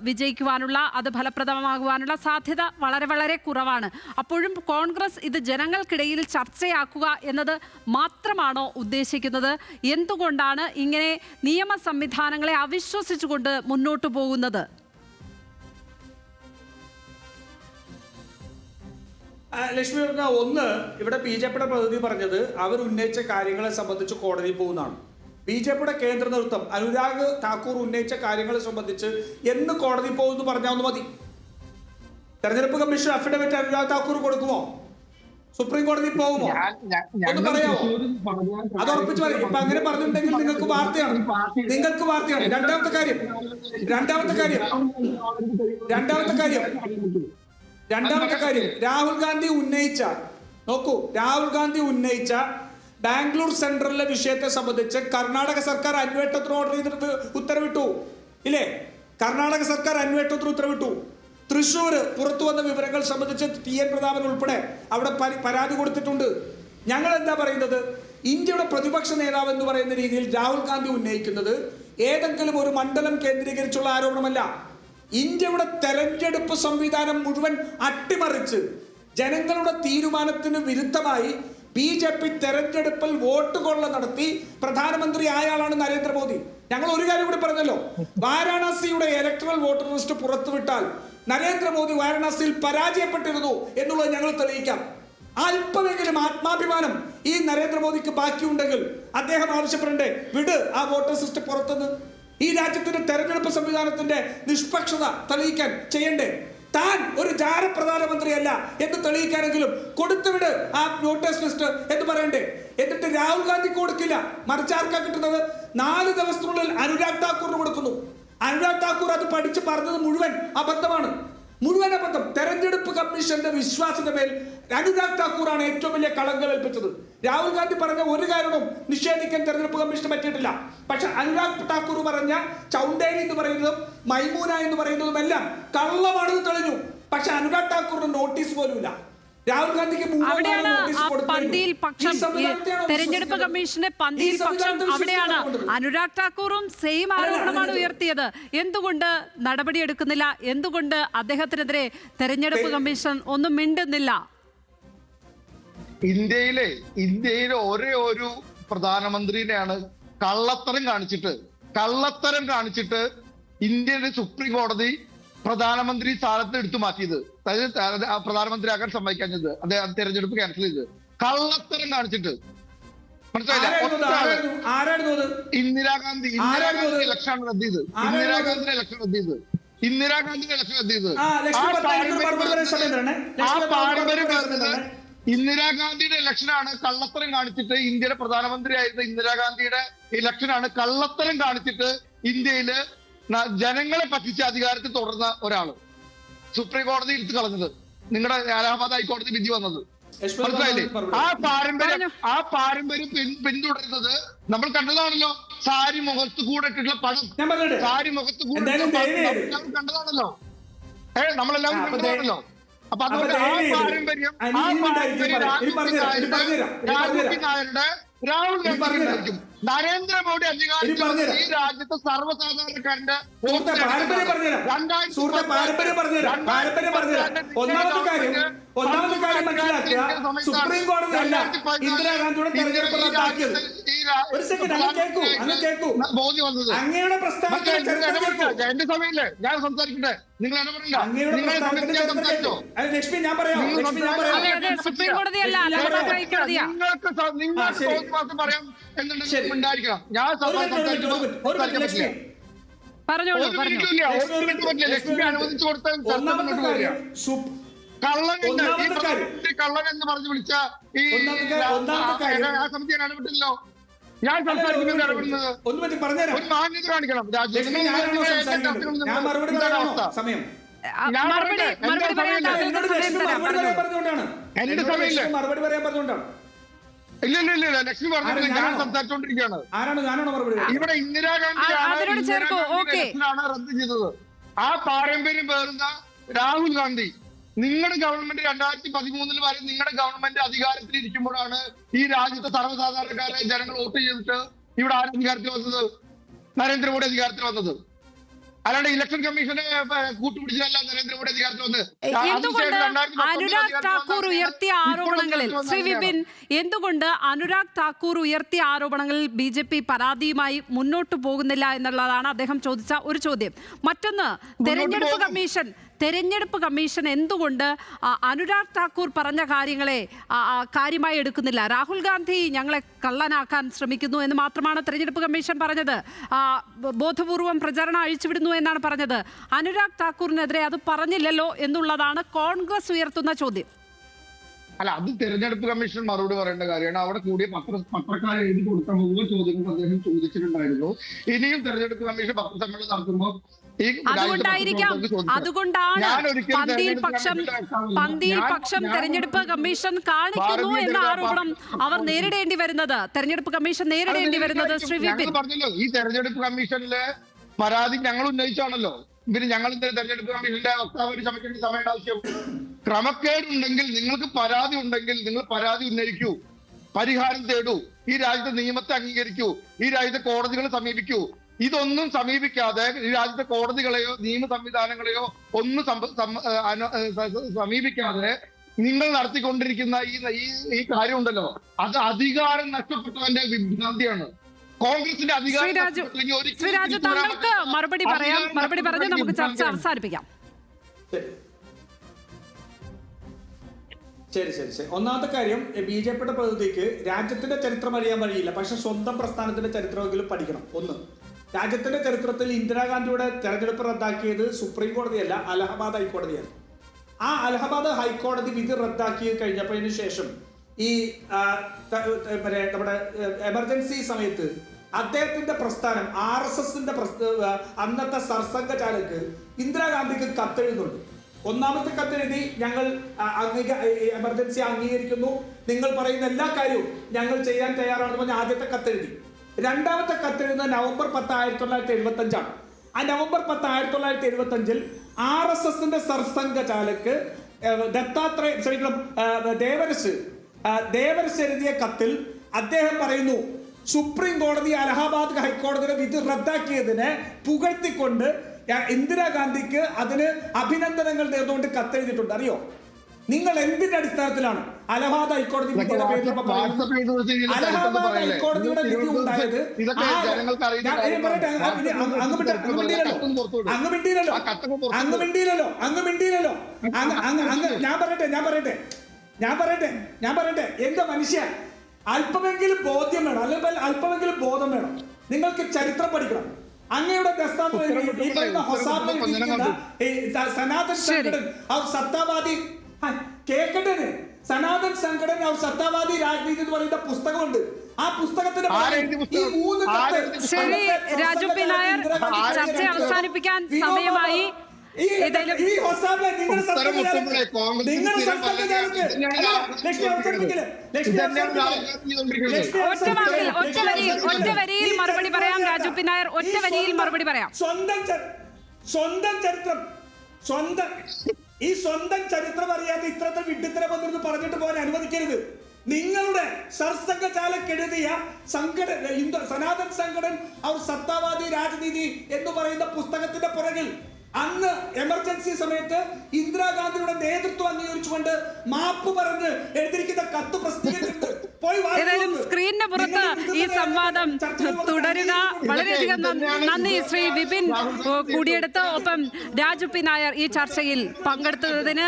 വിജയിക്കുവാനുള്ള, അത് ഫലപ്രദമാകുവാനുള്ള സാധ്യത വളരെ വളരെ കുറവാണ്. അപ്പോഴും കോൺഗ്രസ് ഇത് ജനങ്ങൾക്കിടയിൽ ചർച്ചയാക്കുക എന്നത് മാത്രമാണോ ഉദ്ദേശിക്കുന്നത്? എന്തുകൊണ്ടാണ് ഇങ്ങനെ നിയമ സംവിധാനങ്ങളെ അവിശ്വസിച്ചുകൊണ്ട് മുന്നോട്ട് പോകുന്നത്? ലക്ഷ്മി പറഞ്ഞ ഒന്ന്, ഇവിടെ BJPയുടെ പ്രതിനിധി പറഞ്ഞത് അവർ ഉന്നയിച്ച കാര്യങ്ങളെ സംബന്ധിച്ച് കോടതിയിൽ പോകുന്നതാണ്. BJPയുടെ കേന്ദ്ര നേതൃത്വം അനുരാഗ് താക്കൂർ ഉന്നയിച്ച കാര്യങ്ങളെ സംബന്ധിച്ച് എന്ന് കോടതി പോകുമെന്ന് പറഞ്ഞാൽ ഒന്ന് മതി. തെരഞ്ഞെടുപ്പ് കമ്മീഷൻ അഫിഡവിറ്റ് അനുരാഗ് താക്കൂർ കൊടുക്കുമോ? സുപ്രീം കോടതി പോകുമോ? ഒന്ന് പറയാമോ? അത് ഉറപ്പിച്ചു പറയും. ഇപ്പൊ അങ്ങനെ പറഞ്ഞിട്ടുണ്ടെങ്കിൽ നിങ്ങൾക്ക് വാർത്തയാണ്. രണ്ടാമത്തെ കാര്യം രാഹുൽ ഗാന്ധി ഉന്നയിച്ച ബാംഗ്ലൂർ സെൻട്രലിലെ വിഷയത്തെ സംബന്ധിച്ച് കർണാടക സർക്കാർ അന്വേഷണത്തിന് ഓർഡർ ചെയ്തിട്ട് ഉത്തരവിട്ടു ഇല്ലേ? തൃശ്ശൂർ പുറത്തു വന്ന വിവരങ്ങൾ സംബന്ധിച്ച് TN പ്രതാപൻ ഉൾപ്പെടെ അവിടെ പരാതി കൊടുത്തിട്ടുണ്ട്. ഞങ്ങൾ എന്താ പറയുന്നത്? ഇന്ത്യയുടെ പ്രതിപക്ഷ നേതാവ് എന്ന് പറയുന്ന രീതിയിൽ രാഹുൽ ഗാന്ധി ഉന്നയിക്കുന്നത് ഏതെങ്കിലും ഒരു മണ്ഡലം കേന്ദ്രീകരിച്ചുള്ള ആരോപണമല്ല. ഇന്ത്യയുടെ തെരഞ്ഞെടുപ്പ് സംവിധാനം മുഴുവൻ അട്ടിമറിച്ച് ജനങ്ങളുടെ തീരുമാനത്തിന് വിരുദ്ധമായി BJP തെരഞ്ഞെടുപ്പിൽ വോട്ട് കൊള്ള നടത്തി പ്രധാനമന്ത്രി ആയാളാണ് നരേന്ദ്രമോദി. ഞങ്ങൾ ഒരു കാര്യം കൂടി പറഞ്ഞല്ലോ, വാരാണസിയുടെ ഇലക്ടറൽ വോട്ടർ ലിസ്റ്റ് പുറത്തുവിട്ടാൽ നരേന്ദ്രമോദി വാരാണസിയിൽ പരാജയപ്പെട്ടിരുന്നു എന്നുള്ളത് ഞങ്ങൾ തെളിയിക്കാം. അല്പമെങ്കിലും ആത്മാഭിമാനം ഈ നരേന്ദ്രമോദിക്ക് ബാക്കിയുണ്ടെങ്കിൽ അദ്ദേഹം ആവശ്യപ്പെടണ്ടേ, വിട് ആ വോട്ടേഴ്സ് ലിസ്റ്റ് പുറത്തുനിന്ന്. ഈ രാജ്യത്തിന്റെ തെരഞ്ഞെടുപ്പ് സംവിധാനത്തിന്റെ നിഷ്പക്ഷത തെളിയിക്കാൻ ചെയ്യണ്ടേ? താൻ ഒരു ജാര പ്രധാനമന്ത്രിയല്ല എന്ന് തെളിയിക്കാനെങ്കിലും കൊടുത്തുവിട് ആ വോട്ടേഴ്സ് ലിസ്റ്റ് എന്ന് പറയണ്ടേ? എന്നിട്ട് രാഹുൽ ഗാന്ധിക്ക് കൊടുക്കില്ല, മറിച്ച് ആർക്കാ കിട്ടുന്നത്? 4 ദിവസത്തിനുള്ളിൽ അനുരാഗ് താക്കൂറിന് കൊടുക്കുന്നു. അനുരാഗ് താക്കൂർ അത് പഠിച്ച് പറഞ്ഞത് മുഴുവൻ അബദ്ധമാണ്, മുഴുവൻ അബദ്ധം. തെരഞ്ഞെടുപ്പ് കമ്മീഷന്റെ വിശ്വാസ്യത മേൽ അനുരാഗ് താക്കൂറാണ് ഏറ്റവും വലിയ കളങ്കം ഏൽപ്പിച്ചത്. രാഹുൽ ഗാന്ധി പറഞ്ഞ ഒരു കാരണവും നിഷേധിക്കാൻ തെരഞ്ഞെടുപ്പ് കമ്മീഷന് പറ്റിയിട്ടില്ല. പക്ഷെ അനുരാഗ് താക്കൂർ പറഞ്ഞ ചൗണ്ടേരി എന്ന് പറയുന്നതും മൈമൂന എന്ന് പറയുന്നതും എല്ലാം കള്ളമാണെന്ന് തെളിഞ്ഞു. പക്ഷെ അനുരാഗ് താക്കൂറിന് നോട്ടീസ് പോലുമില്ല. രാഹുൽ ഗാന്ധിക്ക് അവിടെയാണ് ആ പന്തിയിൽ പക്ഷം, തെരഞ്ഞെടുപ്പ് കമ്മീഷന്റെ പന്തിയിൽ പക്ഷം അവിടെയാണ്. അനുരാഗ് ഠാക്കൂറും സെയിം ആരോപണമാണ് ഉയർത്തിയത്. എന്തുകൊണ്ട് നടപടിയെടുക്കുന്നില്ല? എന്തുകൊണ്ട് അദ്ദേഹത്തിനെതിരെ തെരഞ്ഞെടുപ്പ് കമ്മീഷൻ ഒന്നും മിണ്ടുന്നില്ല? ഇന്ത്യയിലെ ഒരേ ഒരു പ്രധാനമന്ത്രിനെയാണ് കള്ളത്തരം കാണിച്ചിട്ട് ഇന്ത്യയുടെ സുപ്രീം കോടതി പ്രധാനമന്ത്രി സ്ഥാനത്ത് എടുത്തു മാറ്റിയത്. അതായത് പ്രധാനമന്ത്രിയാക്കാൻ സമ്മതിക്കാഞ്ഞത്, അദ്ദേഹം തെരഞ്ഞെടുപ്പ് ക്യാൻസൽ ചെയ്ത് കള്ളത്തരം കാണിച്ചിട്ട്. മനസ്സിലായില്ല? ഇന്ദിരാഗാന്ധി ഇലക്ഷനാണ് റദ്ദ് ചെയ്തത്. ഇന്ദിരാഗാന്ധിയുടെ ഇലക്ഷൻ റദ്ദ് ചെയ്തത്. ആ പാരമ്പര്യം ഇന്ദിരാഗാന്ധിയുടെ ഇലക്ഷനാണ് കള്ളത്തരം കാണിച്ചിട്ട്, ഇന്ത്യയുടെ പ്രധാനമന്ത്രിയായിരുന്ന ഇന്ദിരാഗാന്ധിയുടെ ഇലക്ഷനാണ് കള്ളത്തരം കാണിച്ചിട്ട് ഇന്ത്യയില് ജനങ്ങളെ പറ്റിച്ച അധികാരത്തിൽ തുടർന്ന ഒരാള് സുപ്രീം കോടതി എടുത്തു കളഞ്ഞത്, നിങ്ങളുടെ അലഹാബാദ് ഹൈക്കോടതി വിധി വന്നത്. മനസ്സിലായില്ലേ? ആ പാരമ്പര്യം പിന്തുടരുന്നത് നമ്മൾ കണ്ടതാണല്ലോ. സാരി മുഖത്ത് കൂടെ ഇട്ടിട്ടുള്ള പണം, സാരി മുഖത്ത് കൂടെ കണ്ടതാണല്ലോ. നമ്മളെല്ലാവരും കണ്ടതാണല്ലോ. അപ്പൊ അതുകൊണ്ട് ആ പാരമ്പര്യം രാഹുൽ ഗാന്ധി നരേന്ദ്രമോദി അധികാരത്തിൽ ഈ രാജ്യത്തെ സർവ്വസാധാരണക്കാരന്റെ ഒന്നാമത്തെ കാര്യം മനസ്സിലാക്കുക, സുപ്രീം കോടതി അല്ല ഇന്ദിരാഗാന്ധിയുടെ തെരഞ്ഞെടുപ്പ് റദ്ദാക്കിയത്. ഒരു സെക്കൻഡ് അങ്ങ് കേൾക്കൂ. അങ്ങയുടെ പ്രസ്താവന എന്റെ സമയമില്ലേ, ഞാൻ സംസാരിക്കട്ടെ. നിങ്ങൾ ലക്ഷ്മി ഞാൻ പറയാം. സുപ്രീം കോടതിയല്ല, നിങ്ങൾക്ക് പറയാം എന്നുണ്ടെങ്കിൽ ഉണ്ടായിരിക്കണം. ഞാൻ ലക്ഷ്മി അനുവദിച്ചു കൊടുത്താൽ കള്ളൻ എന്ന് പറഞ്ഞു വിളിച്ച ഈ ആ സമിതി ഞാൻ ഇടപെട്ടില്ലല്ലോ. ഞാൻ സംസാരിക്കുന്നത് ഇടപെടുന്നത് ഒരു മാന്യത കാണിക്കണം. എന്റെ സമയമില്ല. ഇല്ല ലക്ഷ്മി പറഞ്ഞില്ല, ഞാൻ സംസാരിച്ചോണ്ടിരിക്കുകയാണ്. ഇവിടെ ഇന്ദിരാഗാന്ധിയാണ് റദ്ദ് ചെയ്തത്. ആ പാരമ്പര്യം പേറുന്ന രാഹുൽ ഗാന്ധി, നിങ്ങളുടെ ഗവൺമെന്റ് 2013 വരെ നിങ്ങളുടെ ഗവൺമെന്റ് അധികാരത്തിൽ ഇരിക്കുമ്പോഴാണ് ഈ രാജ്യത്തെ സർവ്വസാധാരണക്കാരെ ജനങ്ങൾ വോട്ട് ചെയ്തിട്ട് ഇവിടെ ആര് അധികാരത്തിൽ വന്നത്? നരേന്ദ്രമോദി അധികാരത്തിൽ വന്നത്. അല്ലാണ്ട് ഇലക്ഷൻ കമ്മീഷനെ കൂട്ടുപിടിച്ചതല്ല നരേന്ദ്രമോദി അധികാരത്തിൽ വന്നത്. അനുരാഗ് താക്കൂർ ഉയർത്തിയ ആരോപണങ്ങളിൽ ശ്രീ വിപിൻ, എന്തുകൊണ്ട് അനുരാഗ് താക്കൂർ ഉയർത്തിയ ആരോപണങ്ങളിൽ BJP പരാതിയുമായി മുന്നോട്ട് പോകുന്നില്ല എന്നുള്ളതാണ് അദ്ദേഹം ചോദിച്ച ഒരു ചോദ്യം. മറ്റൊന്ന്, തെരഞ്ഞെടുപ്പ് കമ്മീഷൻ എന്തുകൊണ്ട് അനുരാഗ് താക്കൂർ പറഞ്ഞ കാര്യങ്ങളെ കാര്യമായി എടുക്കുന്നില്ല? രാഹുൽ ഗാന്ധി ഞങ്ങളെ കള്ളനാക്കാൻ ശ്രമിക്കുന്നു എന്ന് മാത്രമാണ് തെരഞ്ഞെടുപ്പ് കമ്മീഷൻ പറഞ്ഞത്. ബോധപൂർവം പ്രചരണം അഴിച്ചുവിടുന്നു എന്നാണ് പറഞ്ഞത്. അനുരാഗ് താക്കൂറിനെതിരെ അത് പറഞ്ഞില്ലല്ലോ എന്നുള്ളതാണ് കോൺഗ്രസ് ഉയർത്തുന്ന ചോദ്യം. അല്ല, അത് തെരഞ്ഞെടുപ്പ് കമ്മീഷൻ മറുപടി പറയേണ്ട കാര്യമാണ്. അവിടെ കൂടിയ പത്രക്കാരെ എഴുതി കൊടുത്ത മുഴുവൻ ചോദ്യങ്ങൾ അദ്ദേഹം ചോദിച്ചിട്ടുണ്ടായിരുന്നു. ഇനിയും തെരഞ്ഞെടുപ്പ് കമ്മീഷൻ പത്രസമ്മേളനം നടത്തുമ്പോൾ അതുകൊണ്ടാണ് പന്തിയിൽ പക്ഷം തെരഞ്ഞെടുപ്പ് കമ്മീഷൻ കാണിക്കുന്നു എന്ന ആരോപണം അവർ നേരിടേണ്ടി വരുന്നത്, തെരഞ്ഞെടുപ്പ് കമ്മീഷൻ നേരിടേണ്ടി വരുന്നത്. ശ്രീ വിപിൻ പറഞ്ഞല്ലോ, ഈ തെരഞ്ഞെടുപ്പ് കമ്മീഷനിലെ പരാതി ഞങ്ങൾ ഉന്നയിച്ചാണല്ലോ. ഇവര് ഞങ്ങൾ തെരഞ്ഞെടുപ്പ് കമ്മീഷന്റെ വക്താവ് ചമയ്ക്കേണ്ട സമയത്ത് ആവശ്യം. ക്രമക്കേടുണ്ടെങ്കിൽ, നിങ്ങൾക്ക് പരാതി ഉണ്ടെങ്കിൽ നിങ്ങൾ പരാതി ഉന്നയിക്കൂ, പരിഹാരം തേടൂ, ഈ രാജ്യത്തെ നിയമത്തെ അംഗീകരിക്കൂ, ഈ രാജ്യത്തെ കോടതികളെ സമീപിക്കൂ. ഇതൊന്നും സമീപിക്കാതെ ഈ രാജ്യത്തെ കോടതികളെയോ നിയമ സംവിധാനങ്ങളെയോ ഒന്നും സമീപിക്കാതെ നിങ്ങൾ നടത്തിക്കൊണ്ടിരിക്കുന്ന ഈ കാര്യം ഉണ്ടല്ലോ, അത് അധികാരം നഷ്ടപ്പെട്ടവന്റെ വിഭ്രാന്തിയാണ്. കോൺഗ്രസിന്റെ അധികാരം താങ്കൾക്ക് മറുപടി പറഞ്ഞ് നമുക്ക് ചർച്ച അവസാനിപ്പിക്കാം. ശരി. ഒന്നാമത്തെ കാര്യം, BJPയുടെ പ്രതിനിധിക്ക് രാജ്യത്തിന്റെ ചരിത്രം അറിയാൻ വഴിയില്ല, പക്ഷെ സ്വന്തം പ്രസ്ഥാനത്തിന്റെ ചരിത്രമെങ്കിലും പഠിക്കണം. ഒന്ന്, രാജ്യത്തിന്റെ ചരിത്രത്തിൽ ഇന്ദിരാഗാന്ധിയുടെ തെരഞ്ഞെടുപ്പ് റദ്ദാക്കിയത് സുപ്രീം കോടതിയല്ല, അലഹബാദ് ഹൈക്കോടതിയാണ്. ആ അലഹബാദ് ഹൈക്കോടതി വിധി റദ്ദാക്കി കഴിഞ്ഞതിന് ശേഷം ഈ നമ്മുടെ എമർജൻസി സമയത്ത് അദ്ദേഹത്തിന്റെ പ്രസ്ഥാനം RSSന്റെ അന്നത്തെ സർസംഘചാലക് ഇന്ദിരാഗാന്ധിക്ക് കത്തെഴുതുന്നുണ്ട്. ഒന്നാമത്തെ കത്തെഴുതി, ഞങ്ങൾ എമർജൻസി അംഗീകരിക്കുന്നു, നിങ്ങൾ പറയുന്ന എല്ലാ കാര്യവും ഞങ്ങൾ ചെയ്യാൻ തയ്യാറാണെന്ന് പറഞ്ഞ ആദ്യത്തെ കത്തെഴുതി. രണ്ടാമത്തെ കത്തെഴുതുന്നത് നവംബർ 10, 1975 ആ നവംബർ 10, 1975 RSSന്റെ സർസംഘചാലക് ദേവരസ് എഴുതിയ കത്തിൽ അദ്ദേഹം പറയുന്നു, സുപ്രീം കോടതി അലഹാബാദ് ഹൈക്കോടതിയുടെ വിധി റദ്ദാക്കിയതിനെ പുകഴ്ത്തിക്കൊണ്ട് ഇന്ദിരാഗാന്ധിക്ക് അതിന് അഭിനന്ദനങ്ങൾ നേർന്നുകൊണ്ട് കത്തെഴുതിയിട്ടുണ്ട്. അറിയോ നിങ്ങൾ എന്തിന്റെ അടിസ്ഥാനത്തിലാണ് അലഹാബാദ് ഹൈക്കോടതി വിധിയുടെ പേരിൽ അലഹാബാദ് ഹൈക്കോടതിയുടെ വിധി ഉണ്ടായത്? ഞാൻ പറയട്ടെ എന്റെ മനുഷ്യ, അല്പമെങ്കിലും ബോധ്യം വേണം, അല്ലെങ്കിൽ അല്പമെങ്കിലും ബോധം വേണം. നിങ്ങൾക്ക് ചരിത്രം പഠിക്കണം. അങ്ങയുടെ സനാതൻ സംഘടൻ और सत्तावादी കേക്കട്ടെ, സനാതൻ സംഘടൻ और सत्तावादी രാജനീതി എന്ന് പറയുന്ന പുസ്തകമുണ്ട്. ആ പുസ്തകത്തിന്റെ ശരി രാജു പി നായർ, ചർച്ച അവസാനിപ്പിക്കാൻ സമയമായി. ഒറ്റ വരിയിൽ മറുപടി പറയാം രാജു പി നായർ, ഒറ്റ വരിയിൽ മറുപടി പറയാം. സ്വന്തം ചരിത്രം അറിയാതെ ഇത്രത്തെ വിഡ്ഢിത്തരം വന്നിരുന്ന് പറഞ്ഞിട്ട് പോകാൻ അനുവദിക്കരുത്. നിങ്ങളുടെ സർസംഘചാലക് എഴുതിയ സനാതൻ സംഘടൻ और सत्तावादी രാജനീതി എന്ന് പറയുന്ന പുസ്തകത്തിന്റെ പുറകിൽ അന്ന് എമർജൻസി സമയത്ത് ഇന്ദിരാഗാന്ധിയുടെ നേതൃത്വം അംഗീകരിച്ചുകൊണ്ട് മാപ്പ് പറഞ്ഞ് എഴുതിയിരിക്കുന്ന കത്ത് പ്രസിദ്ധീകരിച്ചിട്ടുണ്ട്. ഏതായാലും സ്ക്രീനിന് പുറത്ത് ഈ സംവാദം തുടരുക. വളരെയധികം നന്ദി ശ്രീ വിപിൻ കൂടിയെടുത്ത്, ഒപ്പം രാജു പി നായർ ഈ ചർച്ചയിൽ പങ്കെടുത്തതിന്.